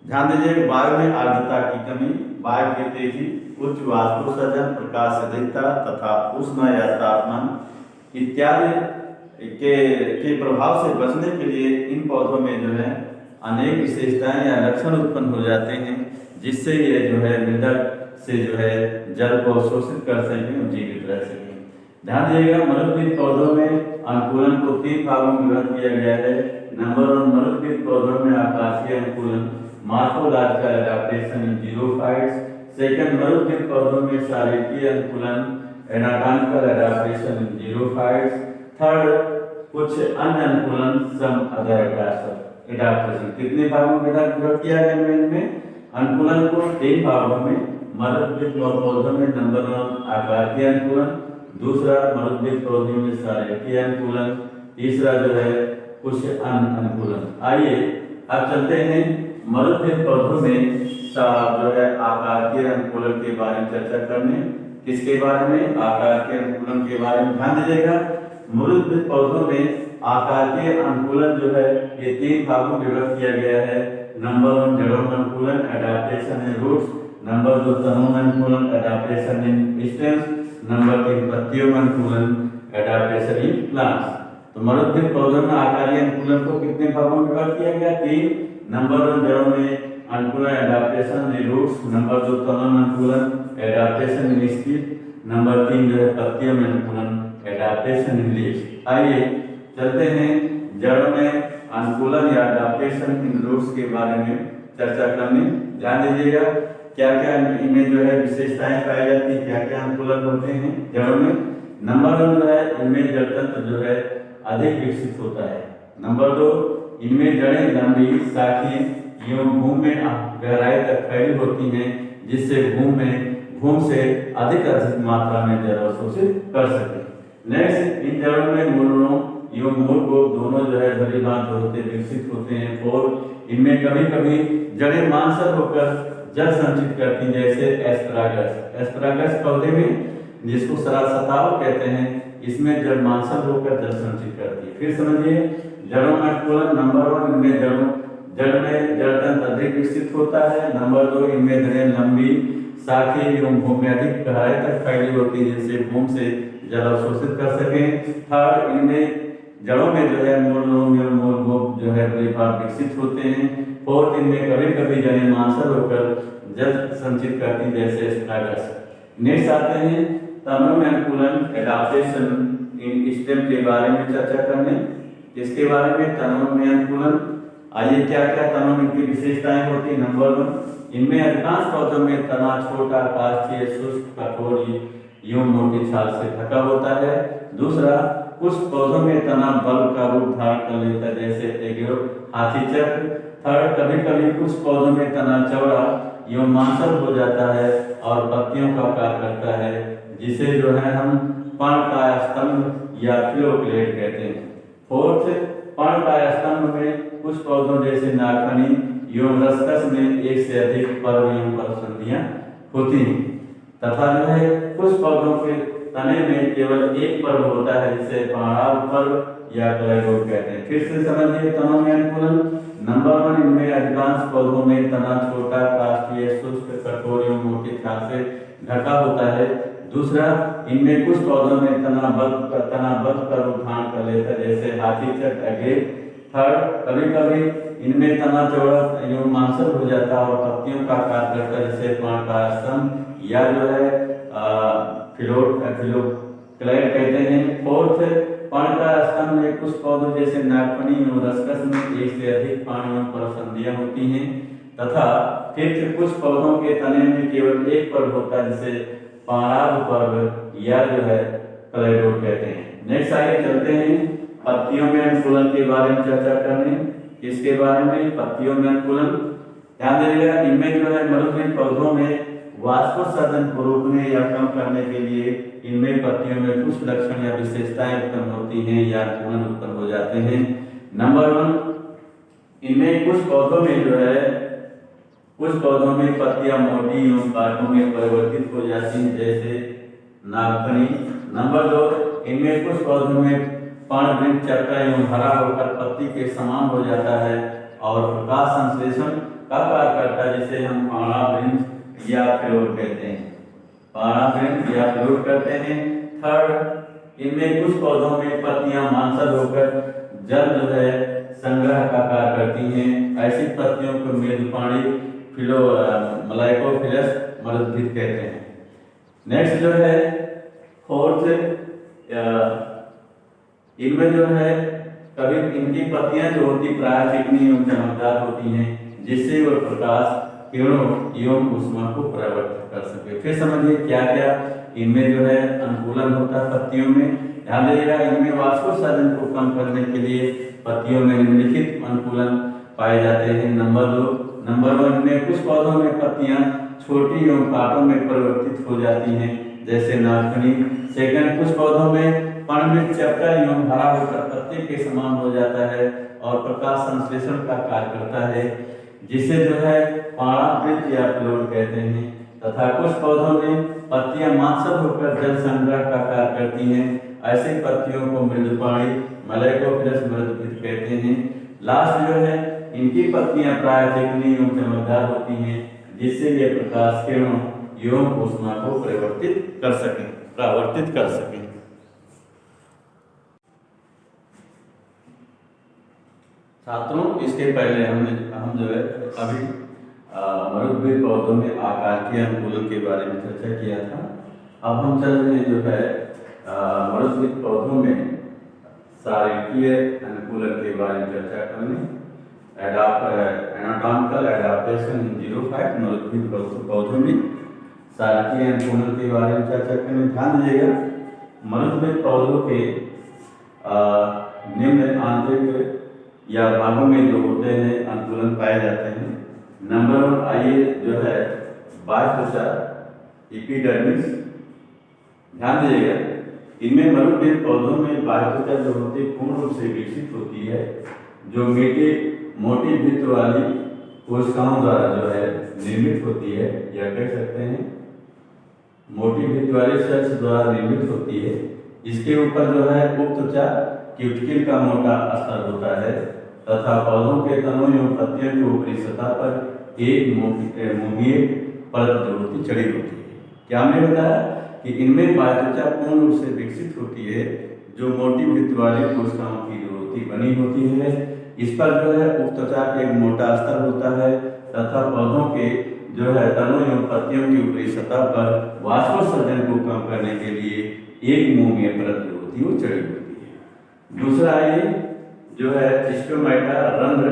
ध्यान दीजिए, वायु में आर्द्रता की कमी, वायु की तेजी, उच्च वाष्पोत्सर्जन, प्रकाश अधिकता तथा उष्ण या तापमान इत्यादि के प्रभाव से बचने के लिए इन पौधों में जो है अनेक विशेषताएं या लक्षण उत्पन्न हो जाते हैं जिससे ये जो है मृदा से जो है जल को शोषित कर सकें और जीवित रह सकें। ध्यान दीजिएगा, मरुद्भिद पौधों में अनुकूलन को 3 भागों में विभाजित किया गया है। नंबर 1, मरुद्भिद पौधों में आकाशीय अनुकूलन, मॉर्फोलॉजिकल एडाप्टेशन इन जीरोफाइट्स। सेकंड, मरुद्भिद पौधों में शारीरिक अनुकूलन, एनाटॉमिकल एडाप्टेशन इन जीरोफाइट्स। थर्ड, कुछ अन्य अनुकूलन, सम अदर एडाप्टेशन। कितने भागों में विभाजित किया गया इनमें? अनुकूलन को 3 भागों में। मरुद्भिद पौधों में नंबर 1 आकाशीय अनुकूलन, दूसरा मरुद्भिद पौधों में शारीरिक अनुकूलन, तीसरा जो है कुछ अन्य अनुकूलन। आइए अब चलते हैं मरुद्भिद पौधों में जो है आकाशीय अनुकूलन के बारे में चर्चा करने। किसके बारे में? आकाशीय अनुकूलन के बारे में। ध्यान दीजिएगा, मरुद्भिद पौधों में आकाशीय अनुकूलन जो है ये 3 भागों में विभाजित किया गया है। नंबर 1, जड़ों में अनुकूलन, एडाप्टेशन इन रूट्स। नंबर 2, तनों में अनुकूलन, एडाप्टेशन इन स्टेम्स। नंबर 3, पत्तियों में अनुकूलन, एडाप्टेशन इन प्लांट्स। तो मरुद्भिद पौधों में आकाशीय अनुकूलन को कितने भागों में विभाजित किया गया? 3। नंबर 1, जड़ों में अनुकूलन, एडाप्टेशन इन रूट्स। नंबर 2, तनों में अनुकूलन, एडाप्टेशन इन स्टिक। नंबर 3 जो है पत्तियों में अनुकूलन, एडाप्टेशन इन लीव्स। आइए चलते हैं जड़ों में अनुकूलन या एडाप्टेशन इन रूट्स के बारे में चर्चा करने। ध्यान दीजिएगा, क्या क्या इनमें जो है विशेषताएं पाई जाती है, क्या क्या अनुकूलन होते हैं जड़ों में। नंबर 1 जो है इनमें जड़ तंत्र जो है अधिक विकसित होता है। नंबर 2, इनमें जड़ें लंबी, शाखीय एवं भूमि में गहराई तक फैली होती हैं जिससे भूमि से अधिक मात्रा में जल अवशोषित कर सके। नेक्स्ट, इन जड़ों में मूलों एवं मूल को दोनों जो है भलीभांत होते विकसित होते हैं और इनमें कभी कभी जड़ें मांसल होकर जल संचित करती हैं, जैसे एस्परागस पौधे में जिसको सताव कहते हैं, इसमें जड़ मांसल होकर जल संचित करती है। फिर समझिए, जड़ों में अनुकूलन। नंबर 1, इनमें जड़ में जड़ तंत्र अधिक विकसित होता है। नंबर 2, इनमें जड़ें लंबी, शाखीय एवं भूमि में अधिक गहराई तक फैली होती है जिससे भूमि से जल अवशोषित कर सकें। थर्ड, इनमें जड़ों में जो है मूल जो है विकसित होते हैं। फोर्थ, इनमें कभी कभी जड़ें मांसल होकर जल संचित करती जैसे एस्ट्रागस। नेक्स्ट आते हैं तनों में अनुकूलन एडाप्टेशन इन स्टेम के बारे में चर्चा करने। इसके बारे में तनों में अनुकूलन, आइए क्या क्या तनों में की विशेषताएं होती है। नंबर 1, इनमें अधिकांश पौधों में तना छोटा, काष्ठीय, शुष्क, कठोर यूं मोटी छाल से ढका होता है। दूसरा, कुछ पौधों में तना बल्ब का रूप धारण कर लेता है जैसे एग्रो, हाथी चक्र। थर्ड, कभी कभी कुछ पौधों में तना चौड़ा यूं मांसल हो जाता है और पत्तियों का आकार करता है, जिसे जो है हम पर्णकाय स्तंभ या फिलोक्लेट कहते हैं। फोर्थ, पर्णकाय स्तंभ में कुछ पौधों जैसे नागफनी यूं रसकस में एक से अधिक पर्व यूं परसंधियां होती हैं, तथा जो है कुछ पौधों के तने में केवल एक पर्व होता है जिसे पराग पर्व या क्लेरोड कहते हैं। फिर से समझिए तनों में अनुकूलन। नंबर 1, इनमें अधिकांश पौधों में तना छोटा, काष्ठीय, शुष्क, कठोर एवं मोटी छाल से ढका होता है। दूसरा, इनमें कुछ पौधों में तना बल्ब का रूप धारण कर लेता है जैसे हाथी चक्र, एग्रेव। थर्ड, कभी कभी इनमें तना चौड़ा एवं मांसल हो जाता है और पत्तियों का आकार करता है जैसे पर्णकाय स्तंभ या जो है फिलोक्लेट कहते हैं। फोर्थ, पर्णकाय स्तंभ में कुछ पौधों जैसे नागफनी एवं रसकस में एक से अधिक पानी एवं परसंधियां होती हैं। तथा फिफ्थ, कुछ पौधों के तने में केवल एक पर्व होता है जिसे पराग पर्व या जो है क्लेरोड कहते हैं। नेक्स्ट आइए चलते हैं पत्तियों में अनुकूलन के बारे में चर्चा करने। इसके बारे में पत्तियों में अनुकूलन ध्यान दीजिएगा। इनमें जो है मरुभूमि पौधों में वाष्पोत्सर्जन को रोकने या कम करने के लिए इनमें पत्तियों में कुछ लक्षण या विशेषताएं उत्पन्न होती हैं या अनुकूलन उत्पन्न हो जाते हैं। नंबर 1, इनमें कुछ पौधों में जो है पत्तियां मोटी एवं कांटों में परिवर्तित हो जाती हैं जैसे नागफनी। नंबर 2, इनमें कुछ पौधों में पर्णवृंत चपटा एवं हरा होकर पत्ती के समान हो जाता है और प्रकाश संश्लेषण का कार्य करता है जिसे हम पर्णवृंत या फ्लोर कहते हैं। पर्णवृंत या फ्लोर कहते हैं। थर्ड, इनमें कुछ पौधों में पत्तियां मांसल होकर जल जो है संग्रह का कार्य करती हैं। ऐसी पत्तियों को मेरुपाणी मलाइकोफिलस मरुद्भिद कहते हैं। नेक्स्ट जो है फोर्थ, इनमें जो है कभी इनकी पत्तियां जो होती प्राय चिकनी एवं चमकदार होती हैं जिससे वह प्रकाश किरणों एवं ऊष्मा को परिवर्तित कर सके। फिर समझिए क्या क्या इनमें जो है अनुकूलन होता है पत्तियों में। ध्यान दीजिएगा, इनमें वाष्पोत्सर्जन को कम करने के लिए पत्तियों में निम्नलिखित अनुकूलन पाए जाते हैं। नंबर 1, इनमें कुछ पौधों में पत्तियां छोटी एवं कांटों में परिवर्तित हो जाती हैं जैसे नागफनी। सेकंड, कुछ पौधों में पर्णवृंत चपटा एवं हरा होकर पत्ते के समान हो जाता है और प्रकाश संश्लेषण का कार्य करता है जिसे जो है पर्णवृंत या फ्लोर कहते हैं। तथा कुछ पौधों में पत्तियां मांसल होकर जल संग्रह का कार्य करती हैं। ऐसे पत्तियों को मृदुपाणी मलाइकोफिलस मरुद्भिद कहते हैं। लास्ट जो है इनकी पत्तियां प्राय चिकनी एवं चमकदार होती हैं जिससे ये प्रकाश किरणों एवं ऊष्मा को परावर्तित कर सकें। छात्रों, इसके पहले हम जो है अभी मरुद्भिद पौधों में आकार के अनुकूलन के बारे में चर्चा किया था। अब हम चल रहे हैं जो है मरुद्भिद पौधों में शारीरिक अनुकूलन के बारे में चर्चा करने। एनाटॉमिकल एडाप्टेशन इन जीरोफाइट मरुद्भिद पौधों में शारीरिक अनुकूलन के बारे में चर्चा करने। ध्यान दीजिएगा, मरुद्भिद पौधों के निम्न आंतरिक या भागों में जो होते हैं अनुकूलन पाए जाते हैं। नंबर 1, आइए जो है बाह्य एपिडर्मिस। ध्यान दीजिएगा, इनमें मरुद्भिद पौधों में बाह्य जो होती है पूर्ण रूप से विकसित होती है जो मोटी भित्त वाली कोशिकाओं द्वारा जो है निर्मित होती है या कह सकते हैं मोटी भित्त वाली सेल्स द्वारा निर्मित होती है। इसके ऊपर जो है उक्त त्वचा क्यूटिकल का मोटा अस्तर होता है तथा पौधों के तनों एवं पत्तियों की ऊपरी सतह पर एक मोटी परत जो होती चढ़ी होती है। क्या हमने बताया कि इनमें बाह्य त्वचा पूर्ण रूप से विकसित होती है, जो मोटी भित्ति वाली कोशिकाओं की जो होती बनी होती है। इस पर जो है उप त्वचा का एक मोटा स्तर होता है तथा पौधों के जो है तनों एवं पत्तियों की ऊपरी सतह पर वाष्पोत्सर्जन को कम करने के लिए एक मोमीय परत जो होती है वो चढ़ी होती है। दूसरा ये जो है स्टोमेटा रंध्र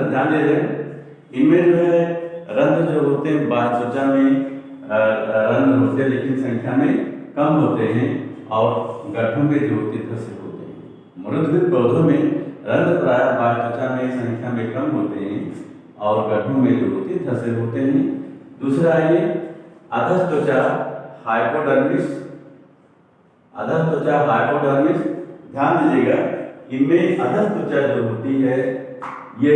ध्यान दे दें, इनमें जो है रंध्र जो होते हैं बाह्य त्वचा में रंध्र होते हैं लेकिन संख्या में कम होते हैं और गठों में जो होते धसे होते हैं। मरुद्भिद पौधों में रंध्र प्रायः बाह्य त्वचा में संख्या में कम होते हैं और गठों में जो होते धसे होते हैं। दूसरा ये अधस त्वचा हाइपोडर्मिस, अधस त्वचा हाइपोडर्मिस, ध्यान दीजिएगा इनमें अधस त्वचा जो होती है ये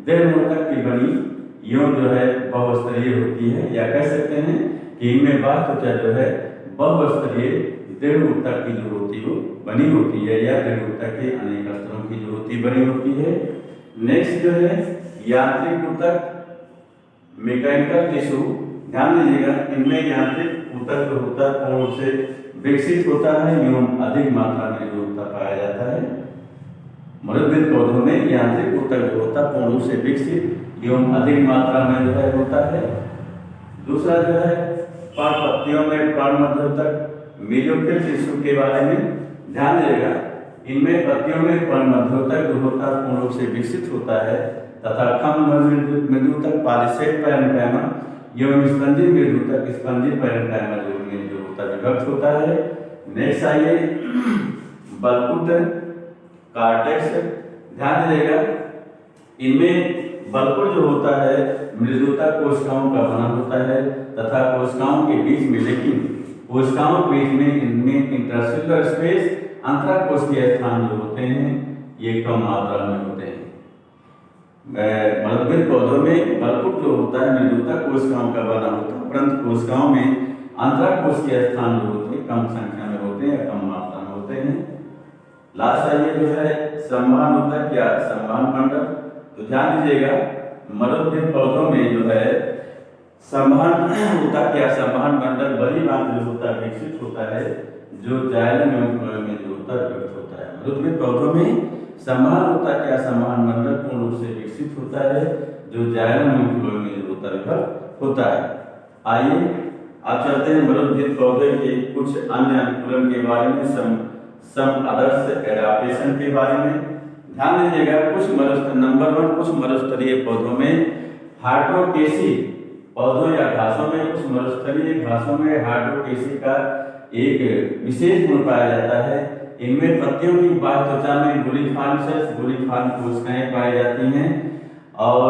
देहमूत्रक की बनी यूं जो है बहुस्तरीय होती है, या कह सकते हैं कि इनमें बाह्य त्वचा जो है बहुस्तरीय देहमूत्रक की जो होती वो बनी होती है, या देहमूत्रक के अनेक स्तरों की जो होती बनी होती है। नेक्स्ट जो है यांत्रिक ऊतक मैकेनिकल टिश्यू, ध्यान दीजिएगा इनमें यांत्रिक ऊतक जो होता है पूर्ण रूप से विकसित होता है एवं अधिक मात्रा में जो होता पाया जाता है। मरुद्भिद पौधों में यांत्रिक ऊतक जो होता है पूर्ण रूप से विकसित एवं अधिक मात्रा में जो है होता है। दूसरा जो है पर्णपत्तियों में पर्णमध्योतक मेजोफिल टिश्यू के बारे में ध्यान दीजिएगा, इनमें पत्तियों में पर्णमध्योतक जो होता है पूर्ण रूप से विकसित होता है तथा कम मृदुतक पॉलीसेट पैरेन्काइमा एवं स्पंजी मृदुतक स्पंजी पैरेन्काइमा जो होता है विभक्त होता है। नेक्स्ट आइए बल्कुट कार्टेक्स, ध्यान दीजिएगा इनमें बल्कुट जो होता है मृदुतक कोशिकाओं का बना होता है तथा कोशिकाओं के बीच में, लेकिन कोशिकाओं के बीच में इनमें इंटरसेल्युलर स्पेस अंतराकोशिकीय स्थान जो होते हैं ये कम मात्रा में होते हैं। मरुद्भिद पौधों में बल्कुट जो होता है मृदुतक कोशिकाओं का बना होता है, परंतु कोशिकाओं में अंतराकोशिकीय स्थान जो होते हैं कम संख्या में होते हैं या कम मात्रा में होते हैं। लास्ट आइए जो है संवहन ऊतक या संवहन मंडल, तो ध्यान दीजिएगा मरुद्भिद पौधों में जो है संवहन ऊतक या संवहन मंडल बड़ी भाग जो होता है विकसित होता है, जो जाइलम एवं फ्लोएम में जो होता है विकसित होता है। मरुद्भिद पौधों में संवहन ऊतक या संवहन मंडल पूर्ण रूप से विकसित होता है, जो जाइलम एवं फ्लोएम में जो होता होता है। आइए अब चलते हैं मरुद्भिद पौधे के कुछ अन्य अनुकूलन के बारे में, सम आदर्श एडाप्टेशन के बारे में ध्यान दीजिएगा। नंबर 1 कुछ मरुस्तरीय पौधों में हाइड्रोकेसी, पौधों या घासों में कुछ मरुस्तरीय घासों में हाइड्रोकेसी का एक विशेष गुण पाया जाता है। इनमें पत्तियों की बाह्य त्वचा में गुलिफान कोशिकाएं पाई जाती हैं और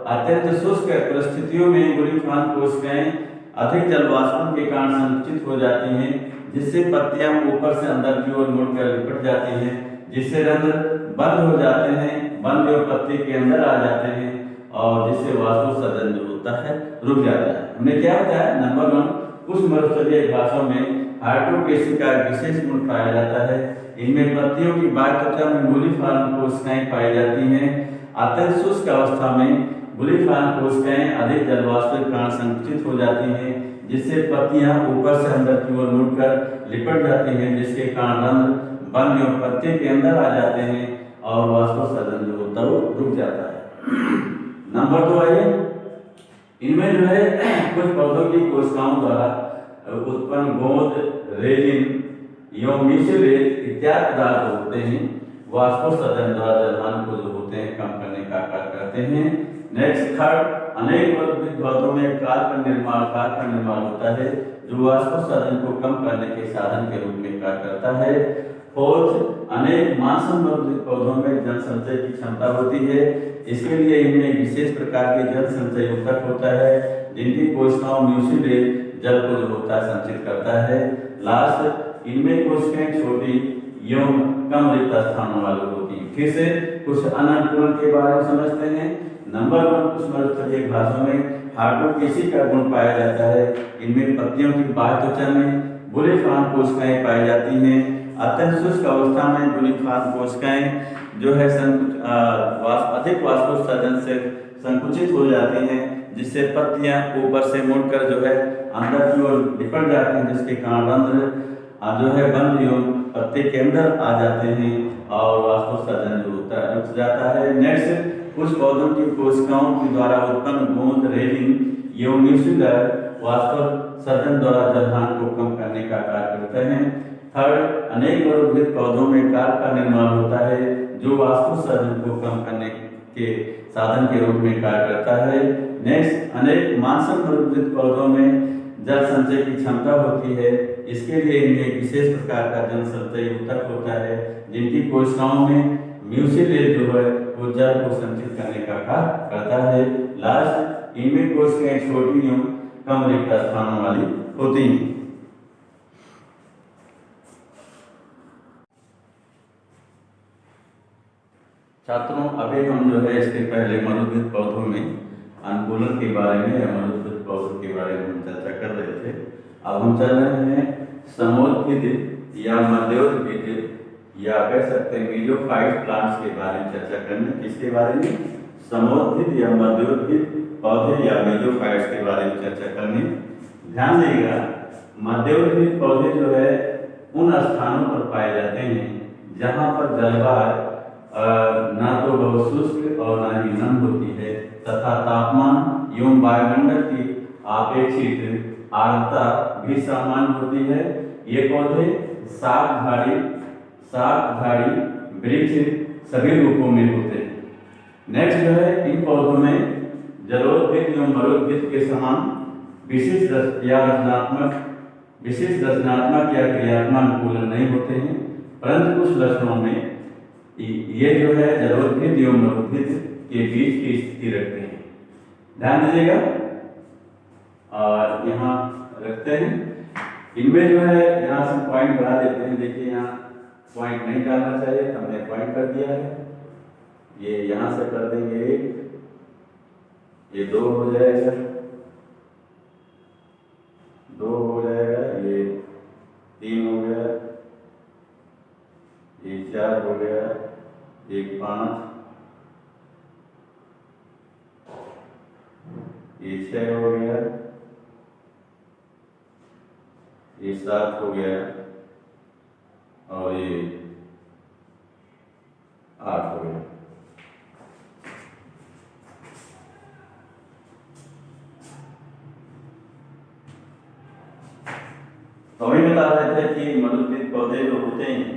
अत्यंत शुष्क परिस्थितियों में गुलिफान कोशिकाएं अधिक जलवाष्पन के कारण संकुचित हो जाती हैं, जिससे पत्तियां ऊपर से अंदर की ओर मुड़कर लिपट जाती हैं, जिससे रंध्र बंद हो जाते हैं, बंद और पत्ती के अंदर आ जाते हैं और जिससे वाष्पोत्सर्जन जो होता है रुक जाता है। हमने क्या बताया, नंबर 1 कुछ मरुस्थलीय घासों में हाइड्रोकेसी का विशेष गुण पाया जाता है। इनमें पत्तियों की बाह्य त्वचा में गुलिफान कोशिकाएं पाई जाती हैं। अत्यंत शुष्क अवस्था में गुलिफान कोशिकाएं अधिक जलवाष्प के कारण संकुचित हो जाती हैं, जिससे पत्तियां ऊपर से अंदर की ओर मुड़कर लिपट जाती हैं, जिसके कारण रंध्र बंद और पत्ते के अंदर आ जाते हैं और वाष्पोत्सर्जन जो होता है वो रुक जाता है। नंबर 2 आइए, इनमें जो है कुछ पौधों की कोशिकाओं द्वारा उत्पन्न गोंद, रेजिन एवं म्यूसिलेज इत्यादि पदार्थ होते हैं, वाष्पोत्सर्जन द्वारा जलमान को जो होते हैं कम करने का कार्य करते हैं। नेक्स्ट थर्ड, अनेक मरुद्भिद पौधों में कार का निर्माण होता है, जो वाष्पोत्सर्जन को कम करने के साधन के रूप में कार्य करता है। फोर्थ, अनेक मांसल मरुद्भिद पौधों में जल संचय की क्षमता होती है। इसके लिए इनमें विशेष प्रकार के जल संचय ऊतक होता है, जिनकी कोशिकाओं म्यूसिलेज जल को जो होता है संचित करता है। लास्ट, इनमें कोशिकाएं छोटी एवं कम रिक्त स्थानों वाली होती हैं। फिर से कुछ अनुकूलन के बारे में समझते हैं। नंबर 1 कुछ मरुस्थलीय घासों में हाइड्रोकेसी का गुण पाया जाता है। इनमें पत्तियों की बाह्य त्वचा में गुलिफान कोशिकाएं पाई जाती हैं। अत्यंत शुष्क अवस्था में गुलिफान कोशिकाएं जो है अधिक वाष्पोत्सर्जन से संकुचित हो जाती हैं, जिससे पत्तियां ऊपर से मुड़कर जो है अंदर की ओर लिपट जाती हैं, जिसके कारण रंध्र जो है बंद एवं पत्ते के अंदर आ जाते हैं और वाष्पोत्सर्जन जो होता है रुक जाता है। नेक्स्ट, कुछ पौधों की कोशिकाओं के द्वारा उत्पन्न गोंद, रेजिन एवं म्यूसिलर वाष्पोत्सर्जन द्वारा जलहान को कम करने का कार्य करते हैं। थर्ड, अनेक मरुद्भिद पौधों में कार्प का निर्माण होता है जो वाष्पोत्सर्जन को कम करने के साधन के रूप में कार्य करता है। नेक्स्ट, अनेक मांसल मरुद्भिद पौधों में जल संचय की क्षमता होती है, इसके लिए इनमें एक विशेष प्रकार का जल संचय ऊतक होता है जिनकी कोशिकाओं में म्यूसिलेज जो है वो जल को संचित करने का कार्य करता है। लास्ट, इनमें कोशिकाएं छोटी एवं कम रिक्त स्थानों वाली होती हैं। छात्रों, अभी हम जो है इसके पहले मरुद्भिद पौधों में अनुकूलन के बारे में या मरुद्भिद पौधों के बारे में हम चर्चा कर रहे थे। अब हम चल रहे हैं समोद्भिद या मध्योद्भिद या कह सकते हैं मीडियोफाइट प्लांट्स के बारे में चर्चा करने। किसके बारे में? समोद्भिद या मध्योद्भिद पौधे या मीडियोफाइट्स के बारे में चर्चा करनी। ध्यान देगा, मध्योद्भिद पौधे जो है उन स्थानों पर पाए जाते हैं जहाँ पर जलवायु ना तो बहुत शुष्क और ना ही नम होती है तथा तापमान एवं वायुमंडल की अपेक्षित आर्द्रता भी सामान्य होती है। ये पौधे शाकधारी वृक्ष सभी रूपों में होते हैं। नेक्स्ट जो है, इन पौधों में जलोद्भिद एवं मरोद्भिद के समान विशिष्ट रचनात्मक या क्रियात्मक अनुकूलन नहीं होते हैं, परंतु कुछ लक्षणों में ये जो है जलोद्भिद एवं मरोद्भिद के बीच की स्थिति रखते हैं। ध्यान दीजिएगा और यहाँ रखते हैं। इनमें जो है यहाँ से पॉइंट बढ़ा देते हैं। देखिए यहाँ पॉइंट नहीं डालना चाहिए, हमने पॉइंट कर दिया है। ये यहाँ से कर देंगे 1, ये 2 हो जाएगा, 2 हो जाएगा, ये 3 हो गया, ये 4 हो गया, 1 5, ये 6 हो गया, ये 7 हो गया और ये 8 हो गया। तो अभी बता रहे थे कि मरुद्भिद पौधे जो होते हैं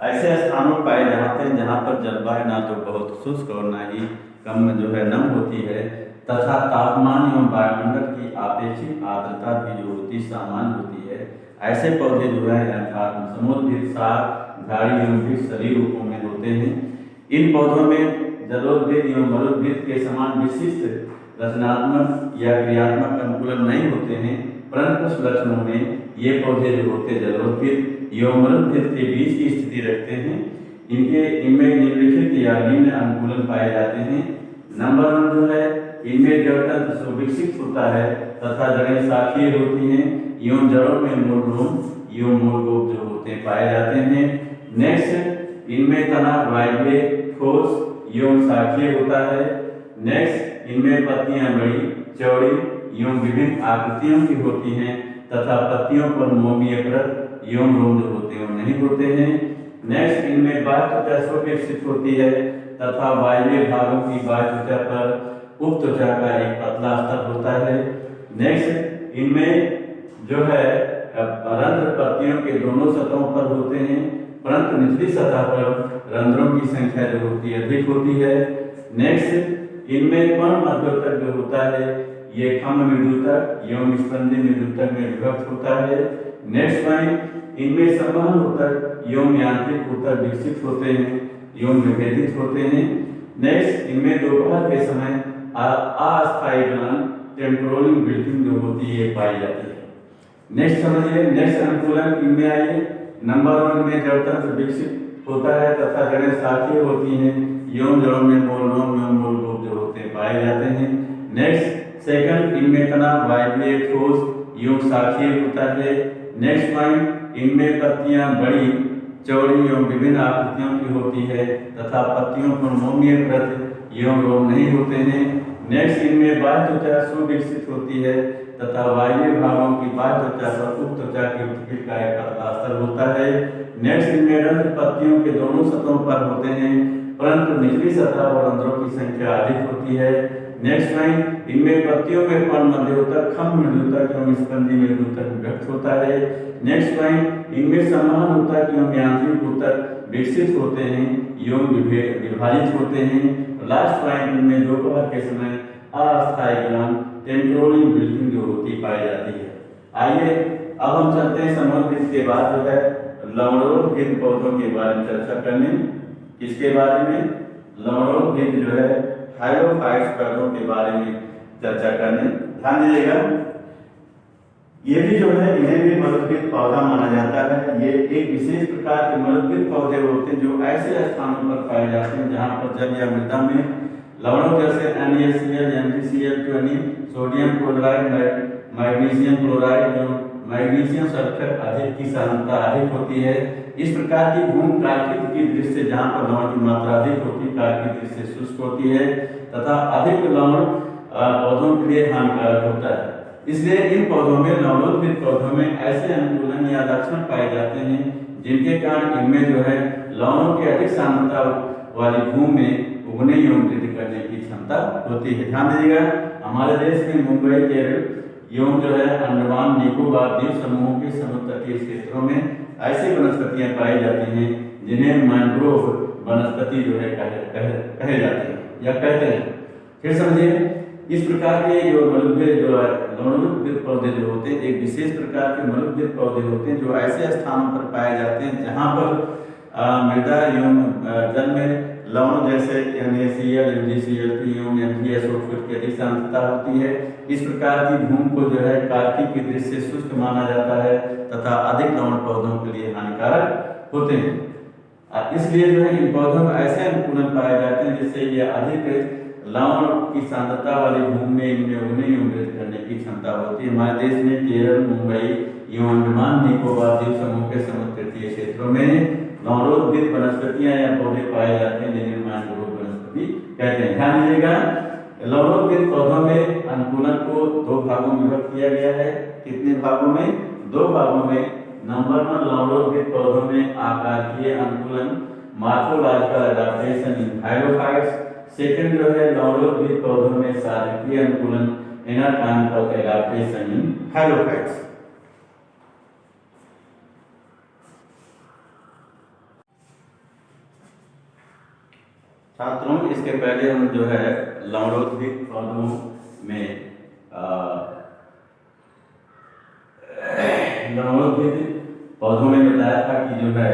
ऐसे स्थानों पर पाए जाते हैं जहाँ पर जलवायु ना तो बहुत शुष्क और ना ही कम जो है नम होती है तथा तापमान एवं वायुमंडल की अपेक्षित आर्द्रता भी जो होती सामान्य होती है। ऐसे पौधे जो है अर्थात समुद्भिद, शाक, झाड़ी एवं वृक्ष सभी रूपों में होते हैं। इन पौधों में जलोद्भिद एवं मरुद्भिद के समान विशिष्ट रचनात्मक या क्रियात्मक अनुकूलन नहीं होते हैं, परंतु कुछ लक्षणों में ये पौधे जो होते जलोद्भिद एवं मरुद्भिद के बीच की स्थिति रखते हैं। इनमें निम्नलिखित या निम्न अनुकूलन पाए जाते हैं। नंबर 1 जो है, इनमें जड़ तंत्र सुविकसित होता है तथा जड़ें शाखीय होती हैं एवं जड़ों में मूलरूप एवं मूलरूप जो होते हैं पाए जाते हैं। नेक्स्ट, इनमें तना वायव्य, ठोस एवं शाखीय होता है। नेक्स्ट, इनमें पत्तियां बड़ी, चौड़ी एवं विभिन्न आकृतियों की होती हैं तथा पत्तियों पर मोमीय परत एवं रोम जो होते हैं नहीं होते हैं। नेक्स्ट, इनमें बाह्य त्वचा सुविकसित होती है तथा वायव्य भागों की बाह्य त्वचा पर उप त्वचा का एक पतला स्तर होता है। नेक्स्ट, इनमें जो है रंध्र पत्तियों के दोनों सतहों पर होते हैं, परंतु निचली सतह पर रंध्रों की संख्या जो होती है अधिक होती है। नेक्स्ट, इनमें कण मध्योतक जो होता है ये खम्भ मृदुतक एवं स्पंदी मृदुतक में विभक्त होता है। नेक्स्ट पॉइंट, इनमें संवहन ऊतक एवं यांत्रिक ऊतक विकसित होते हैं एवं विभेदित होते हैं। नेक्स्ट, इनमें दोपहर के समय अस्थायी ग्लैंड टेम्पोरल बिल्डिंग जो होती है पाई जाती है। नेक्स्ट समझिए, नेक्स्ट अनुकूलन इनमें आइए। नंबर 1 में जड़ तंत्र विकसित होता है तथा जड़ें शाखीय होती हैं एवं जड़ों में मूलरूप एवं मूलरूप जो होते हैं पाए जाते हैं। नेक्स्ट, सेकंड, इनमें तना वायवीय, ठोस एवं शाखीय होता है। नेक्स्ट पॉइंट, इनमें पत्तियां बड़ी, चौड़ी एवं विभिन्न आकृतियों की होती है तथा पत्तियों पर मोमीय परत एवं रोम नहीं होते हैं। नेक्स्ट इनमें बाह्य त्वचा सुविकसित होती है तथा बाह्य भागों की बाह्य त्वचा पर उप त्वचा की उत्कीर्ण का एक पतला स्तर होता है। नेक्स्ट इनमें रंध्र पत्तियों के दोनों सतहों पर होते हैं, परंतु निचली सतह और रंध्रों की संख्या अधिक होती है। नेक्स्ट पॉइंट, इनमें पत्तियों में पर्ण मध्योतक, खम्भ मध्योतक एवं स्पंजी मध्योतक व्यक्त होता है। नेक्स्ट पॉइंट, इनमें समान ऊतक एवं यांत्रिक ऊतक विकसित होते हैं एवं विभाजित होते हैं। लास्ट पॉइंट, इनमें दोपहर के समय अस्थायी ग्लैंड टेम्पोरली बिल्डिंग जो होती पाई जाती है। आइए अब हम चलते हैं समग्र के बाद जो है लवणोद्भिद पौधों के बारे में चर्चा करने। किसके बारे में? लवणोद्भिद जो है हाइड्रोफाइट्स पौधों के बारे में चर्चा करने। ध्यान दीजिएगा, ये भी जो है इन्हें भी मरुद्भिद पौधा माना जाता है। ये एक विशेष प्रकार के मरुद्भिद पौधे होते हैं जो ऐसे स्थानों पर पाए जाते हैं जहाँ पर जल या मृदा में लवणों जैसे NaCl, MgCl, sodium chloride, magnesium chloride एवं मैग्नीशियम सल्फेट अधिक की सांद्रता अधिक होती है। इस प्रकार की भूमि प्राकृतिक की दृष्टि से जहाँ पर लवण की मात्रा अधिक होती है, प्राकृतिक दृष्टि से शुष्क होती है तथा अधिक लवण पौधों के लिए हानिकारक होता है। इसलिए इन पौधों में, लवणोद्भिद पौधों में ऐसे अनुकूलन या लक्षण पाए जाते हैं जिनके कारण इनमें जो है लवणों की अधिक सांद्रता वाली भूमि में उगने एवं वृद्धि करने की क्षमता होती है। ध्यान दीजिएगा, हमारे देश में मुंबई, केरल एवं जो है अंडमान निकोबार द्वीप समूहों के समुद्र तटीय क्षेत्रों में ऐसी वनस्पतियां पाई जाती हैं जिन्हें मैंग्रोव वनस्पति जो है कहे जाते हैं या कहते हैं। फिर समझिए, इस प्रकार के जो मरुद्भिद जो है लवणोद्भिद पौधे जो होते हैं एक विशेष प्रकार के मरुद्भिद पौधे होते हैं जो ऐसे स्थानों पर पाए जाते हैं जहाँ पर मृदा एवं जल में लवण जैसे NaCl, MgCl एवं MgSO4 की अधिक सांद्रता होती है। इस प्रकार की भूमि को जो है कार्तिक की दृष्टि से शुष्क माना जाता है तथा अधिक लवण पौधों के लिए हानिकारक होते हैं। इसलिए जो है इन पौधों में ऐसे अनुकूलन पाए जाते हैं जिससे ये अधिक लवण की सांद्रता वाली भूमि में इनमें उगने एवं वृद्धि करने की क्षमता होती है। हमारे देश में केरल, मुंबई एवं अंडमान निकोबार द्वीप समूह के समुद्र तटीय क्षेत्रों में लवणोद्भिद वनस्पतियां या पौधे पाए जाते हैं जिन्हें मैंग्रोव वनस्पति कहते हैं। ध्यान दीजिएगा, लवणोद्भिद पौधों में अनुकूलन को दो भागों में विभक्त किया गया है। कितने भागों में? दो भागों में। नंबर 1, लवणोद्भिद पौधों में आकारीय अनुकूलन, मॉर्फोलॉजिकल एडाप्टेशन इन हाइड्रोफाइट्स। सेकंड जो है लवणोद्भिद पौधों में शारीरिक अनुकूलन, एनाटॉमिकल एडाप्टेशन इन हाइड्रोफाइट्स। छात्रों, इसके पहले हम जो है लवणोद्भिद पौधों में लवणोद्भिद पौधों में बताया था कि जो है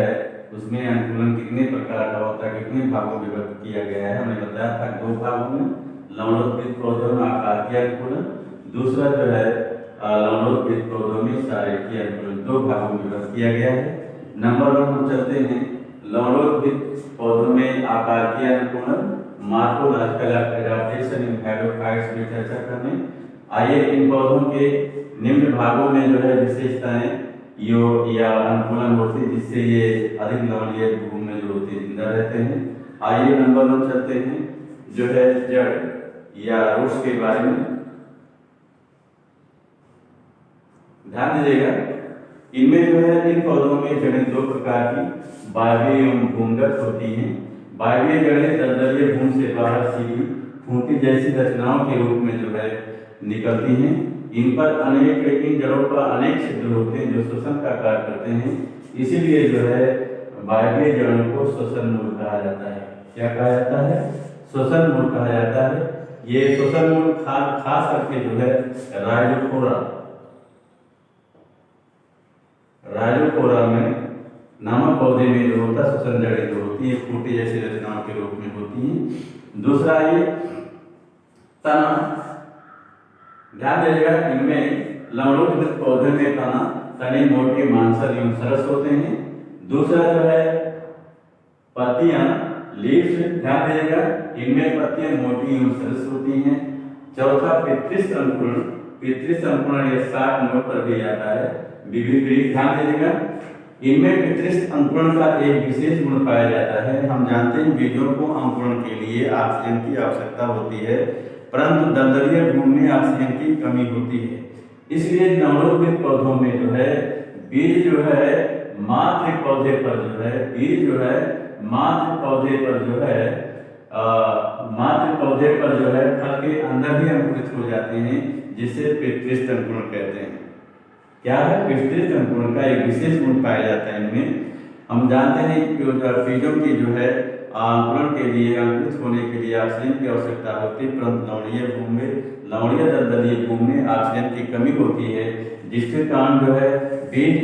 उसमें अनुकूलन कितने प्रकार का होता है, कितने भागों में विभक्त किया गया है। हमने बताया था 2 भागों में, लवणोद्भिद पौधों में आकारीय अनुकूलन, दूसरा जो है लवणोद्भिद पौधों में शारीरिक अनुकूलन। 2 भागों में विभक्त किया गया है। नंबर 1 हम चलते हैं लवणोद्भिद पौधों में आकारीय अनुकूलन, मॉर्फोलॉजिकल एडाप्टेशन इन हाइड्रोफाइट्स में चर्चा करने। आइए इन पौधों के निम्न भागों में जो है विशेषताएं या अनुकूलन होते हैं जिससे ये अधिक लवणीय भूमि में जो होते हैं जिंदा रहते हैं। आइए नंबर 1 चलते हैं जो है जड़ या रूट्स के बारे में। ध्यान दीजिएगा, इनमें जो है इन पौधों में जड़ें 2 प्रकार की वायवीय एवं भूमिगत होती हैं। वायवीय जड़ें दलदलीय भूमि से बाहर सीधी खूंटी जैसी रचनाओं के रूप में जो है निकलती हैं। इन जड़ों पर अनेक छिद्र होते हैं जो श्वसन का कार्य करते हैं। इसीलिए जो है वायवीय जड़ों को श्वसन मूल कहा जाता है। क्या कहा जाता है? श्वसन मूल कहा जाता है। ये श्वसन मूल खास करके जो है राइजोफोरा में नामक पौधे में जो होता है श्वसन जड़ें जो होती है खूंटी जैसी रचनाओं के रूप में होती हैं। दूसरा ये तना। ध्यान दीजिएगा, इनमें लवणोद्भिद पौधे में तने मोटे, मांसल एवं सरस होते हैं। दूसरा जो है पत्तियां, लीव्स। ध्यान दीजिएगा, इनमें पत्तियां मोटी एवं सरस होती हैं। चौथा पितृस्थ अंकुरण। पितृस्थ अंकुरण ये 60 नंबर पर भी आता है। ध्यान दीजिएगा, इनमें पितृस्थ अंकुरण का एक विशेष गुण पाया जाता है। हम जानते हैं बीजों को अंकुरण के लिए ऑक्सीजन की आवश्यकता होती है, परंतु दलदलीय भूमि में ऑक्सीजन की कमी होती है। इसलिए नवरोपित पौधों में जो है बीज जो है मात्र पौधे पर जो है बीज जो है मात्र पौधे पर जो है मात्र पौधे पर जो है फल के अंदर ही अंकुरित हो जाते हैं, जिसे पितृस्थ अंकुरण कहते हैं। क्या है? पितृस्थ अंकुरण का एक विशेष गुण पाया जाता है इनमें। हम जानते हैं कि बीजों की जो है अंकुरण के लिए अंकुरित होने के लिए ऑक्सीजन की आवश्यकता होती है, परंतु लवणीय दलदलीय भूमि में ऑक्सीजन की कमी होती है, जिसके कारण जो है बीज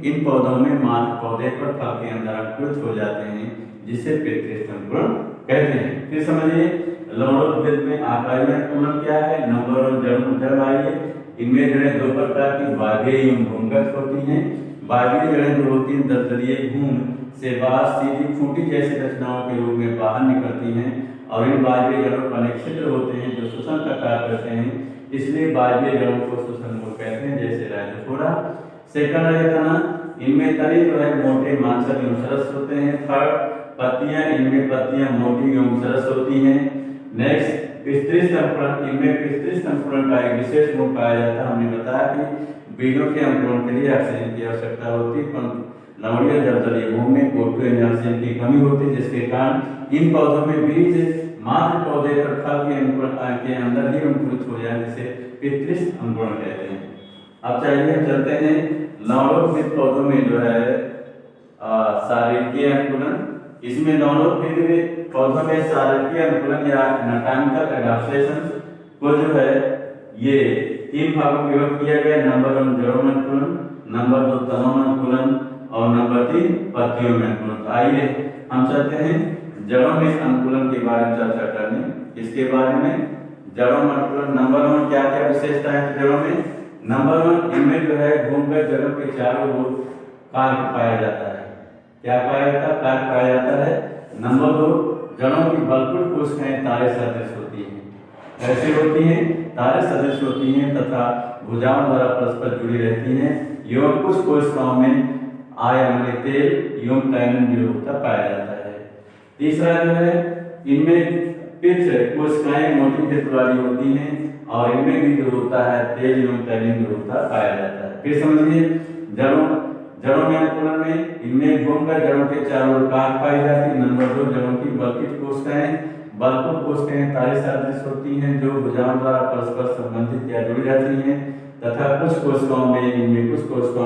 इन पौधों में मात्र पौधे पर फल के अंदर अंकुरित हो जाते हैं, जिसे पितृस्थ अंकुरण कहते हैं। फिर समझिए लवणोत्पेद में आकारीय अंकुरण क्या है। नंबर 1 जड़ आइए, इनमें जड़ें दो प्रकार की बाह्य एवं भूमिगत होती हैं। बाह्य जड़ें जो होती हैं दलदलीय भूमि से बाहर सीधी खूंटी जैसी रचनाओं के रूप में बाहर निकलती हैं, और इन बाह्य जड़ों पर अनेक छिद्र होते हैं जो श्वसन का कार्य करते हैं, इसलिए बाह्य जड़ों को श्वसन मूल कहते हैं, जैसे राइजोफोरा। सेकंड है तना, इनमें तने जो है मोटे मांसल एवं सरस होते हैं। थर्ड पत्तियां, इनमें पत्तियां मोटी एवं सरस होती हैं। नेक्स्ट पितृस्थ अंकुरण, इनमें पितृस्थ अंकुरण का एक विशेष गुण पाया जाता है। हमने बताया कि बीजों के अंकुरण के लिए ऑक्सीजन की आवश्यकता होती है, परंतु लवणीय दलदलीय भूमि में O2 ऑक्सीजन की कमी होती है, जिसके कारण इन पौधों में बीज मात्र पौधे पर फल के अंकुरण के अंदर ही अंकुरित हो जाए, जिसे पितृस्थ अंकुरण कहते हैं। अब चलिए चलते हैं लवणोत्पेद पौधों में जो है शारीरिक अंकुरण। इसमें लवणोत्पेद पौधों में शारीरिक अंकुरण या एनाटॉमिकल एडाप्टेशन को जो है ये 3 भागों में विभक्त किया गया। नंबर 1 जड़ों में अंकुरण, नंबर 2 तनों में अंकुरण, और नंबर 3 पत्तियों में अंकुरण। आइए हम चलते हैं जड़ों में अंकुरण के बारे में चर्चा करने। इसके बारे में जड़ों में अंकुरण नंबर 1 क्या क्या विशेषता है जड़ों में। नंबर 1 इनमें जो है भूमिगत जड़ों के चारों ओर कार्य पाया जाता है। क्या पाया जाता है? कार्य पाया जाता है। नंबर 2 जड़ों की बलकुट कोशिकाएं तारे सदृश होती हैं। कैसे होती हैं? तारे सदृश होती हैं तथा भुजाओं द्वारा परस्पर जुड़ी रहती हैं। एवं कुछ कोशिकाओं में अम्लीय तेल एवं टैनिन भी होता पाया जाता है। तीसरा जो है इनमें पित्त कोशिकाएं मोटी भित्त वाली होती हैं, और इनमें भी जो होता है तेल एवं टैनिन भी होता पाया जाता है। फिर समझिए जड़ों में अंकुरण में इनमें भूमिगत जड़ों के चारों ओर काट पाई जाती है। नंबर 2 जड़ों की बलकुट कोशिकाएं तारे सदृश होती हैं, जो भुजाओं द्वारा परस्पर संबंधित या जुड़ी रहती हैं, तथा कुछ कोशिकाओं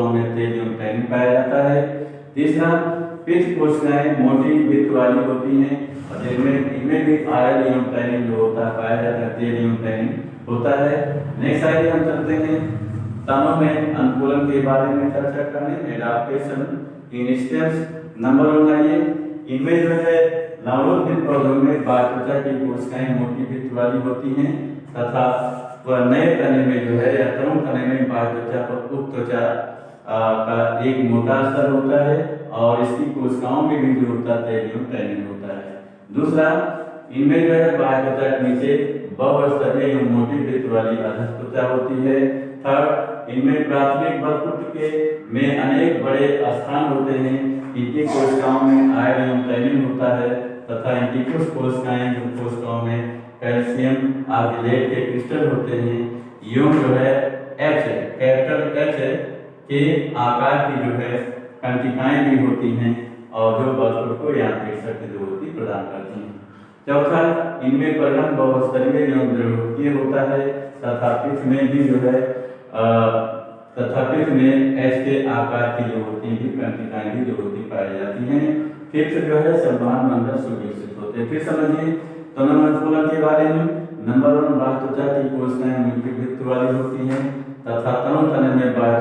में तेल एवं टैनिन पाया जाता है। तीसरा पित्त कोशिकाएं मोटी भित्त वाली होती हैं, और इनमें भी आयरन एवं टैनिन जो होता है पाया जाता है, तेल एवं टैनिन होता है। नेक्स्ट आइए हम चलते हैं तनों में अंकुरण के बारे में चर्चा करने। एडाप्टेशन इन स्टेप्स। नंबर 1 आइए, इनमें जो है लवणोत्पेद पौधों में बाह्य की कोशिकाएं मोटी भित्त वाली होती हैं, तथा नए तने में जो है या तरुण तने में बाह्य त्वचा पर उप त्वचा का एक मोटा स्तर होता है, और इसकी कोशिकाओं में भी जो होता है तेल एवं टैनिन होता है। दूसरा इनमें जो है बाह्य त्वचा के नीचे बहुस्तरीय एवं मोटी भित्त वाली अधस्थ त्वचा होती है। थर्ड इनमें प्राथमिक बलकुट के में अनेक बड़े स्थान होते हैं। इनकी कोशिकाओं में आयरन एवं टैनिन होता है, तथा इनकी कुछ कोशिकाओं में कैल्शियम आर्जिलेट के क्रिस्टल होते हैं। एवं जो है कैपिटल H के आकार की जो है कंटिकाएं भी होती हैं, और जो बलकुट को यांत्रिक शक्ति जो होती प्रदान करती हैं। चौथा इनमें परिणाम बहुस्तरीय एवं द्रव्यकीय होता है, तथा पित्त में भी जो है H के आकार की जो होती है कंटिकाएं भी जो होती पाई जाती हैं। फिफ्थ जो है संवहन मंडल सुविकसित होते हैं। फिर समझिए तनों में अंकुरण के बारे में। नंबर 1 बाह्य त्वचा की कोशिकाएं मोटी भित्त वाली होती हैं, तथा तनों तने में बाह्य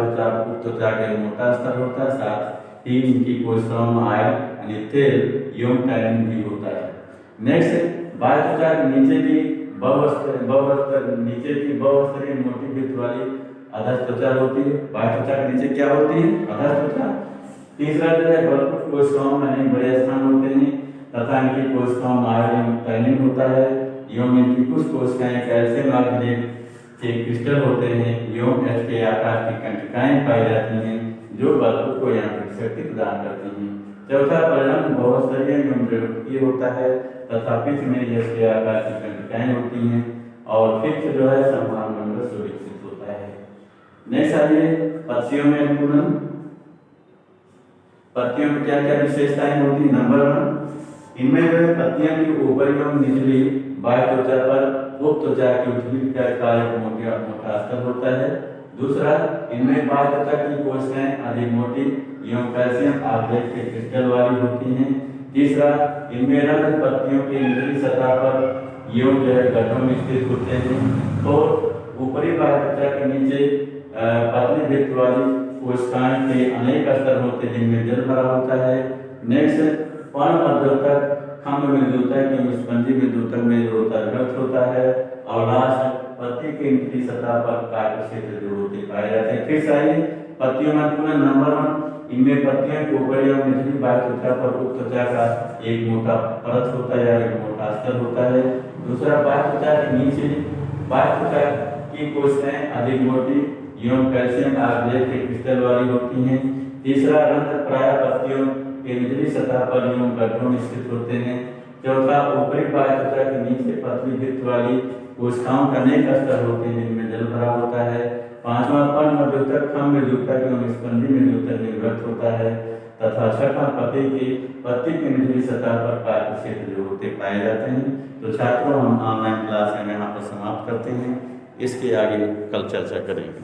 त्वचा के मोटा स्तर होता है। साथ ही इनकी कोशिकाओं में आयरन यानी तेल एवं टैनिन भी होता है। नेक्स्ट बाह्य त्वचा के नीचे की बहुस्तरीय मोटी भित्त वाली अधस्थ त्वचा होती है। बाह्य त्वचा के नीचे क्या होती है? अधस्थ त्वचा। तीसरा जो है बलकुट कोशिकाओं में अनेक बड़े स्थान होते हैं, तथा इनकी कोशिकाओं में आयरन एवं टैनिन होता है। एवं इनकी कुछ कोशिकाएं कैल्शियम आर्जिलेट के क्रिस्टल होते हैं। एवं H के आकार की कंटिकाएं पाई जाती हैं, जो बलकुट को यांत्रिक शक्ति प्रदान करती हैं। चौथा परिणाम बहुस्तरीय एवं द्रव्यकीय होता है, तथा पित्त में H के आकार की कंटिकाएं होती हैं, और फिर जो है संवहन मंडल सुविकसित होता है। नेक्स्ट आइए पत्तियों में अंकुरन। पत्तियों में क्या क्या विशेषताएं होती है? नंबर 1, इनमें जो है पत्तियों की ऊपरी एवं निचली बाह्य त्वचा पर उप त्वचा की उठील का कार्य मोटा स्तर होता है। दूसरा, इनमें बाह्य त्वचा की कोशिकाएं अधिक मोटी एवं कैल्शियम ऑक्साइड के क्रिस्टल वाली होती हैं। तीसरा, इनमें रंध्र पत्तियों की निचली सतह पर एवं जो है गड्ढों में स्थित होते हैं। और ऊपरी बाह्य त्वचा के नीचे पतली वृत्त वाली कोशिकाएं के अनेक स्तर होते हैं जिनमें जल भरा होता है। नेक्स्ट, पर्ण मध्योतक खंभ मृदुतक एवं स्पंजी मृदुतक में जो होता है व्यक्त होता है। और लास्ट, पत्ती के निचली सतह पर कार्य क्षेत्र जो होते पाए जाते हैं। फिर से पत्तियों में अंकुरन। नंबर 1, इनमें पत्तियों के ऊपरी और निचली बाह्य त्वचा पर उप त्वचा का एक मोटा परत होता है, एक मोटा स्तर होता है। दूसरा, बाह्य त्वचा के नीचे बाह्य त्वचा की कोशिकाएं अधिक मोटी एवं कैल्शियम ऑक्साइड के क्रिस्टल वाली होती हैं। तीसरा, रंध्र प्रायः पत्तियों के निचली सतह पर एवं गड्ढों में स्थित होते हैं। चौथा, ऊपरी बाह्य त्वचा के नीचे पतली वृत्त वाली कोशिकाओं के अनेक स्तर होते हैं जिनमें जल भरा होता है। पांचवा, पर्ण मृदुतक खंभ मृदुतक एवं स्पंजी मृदुतक में व्यक्त होता है। तथा छठा, पत्ती की निचली सतह पर कार्य क्षेत्र जो होते पाए जाते हैं। तो छात्रों, हम ऑनलाइन क्लास यहाँ पर समाप्त करते हैं। इसके आगे कल चर्चा करेंगे।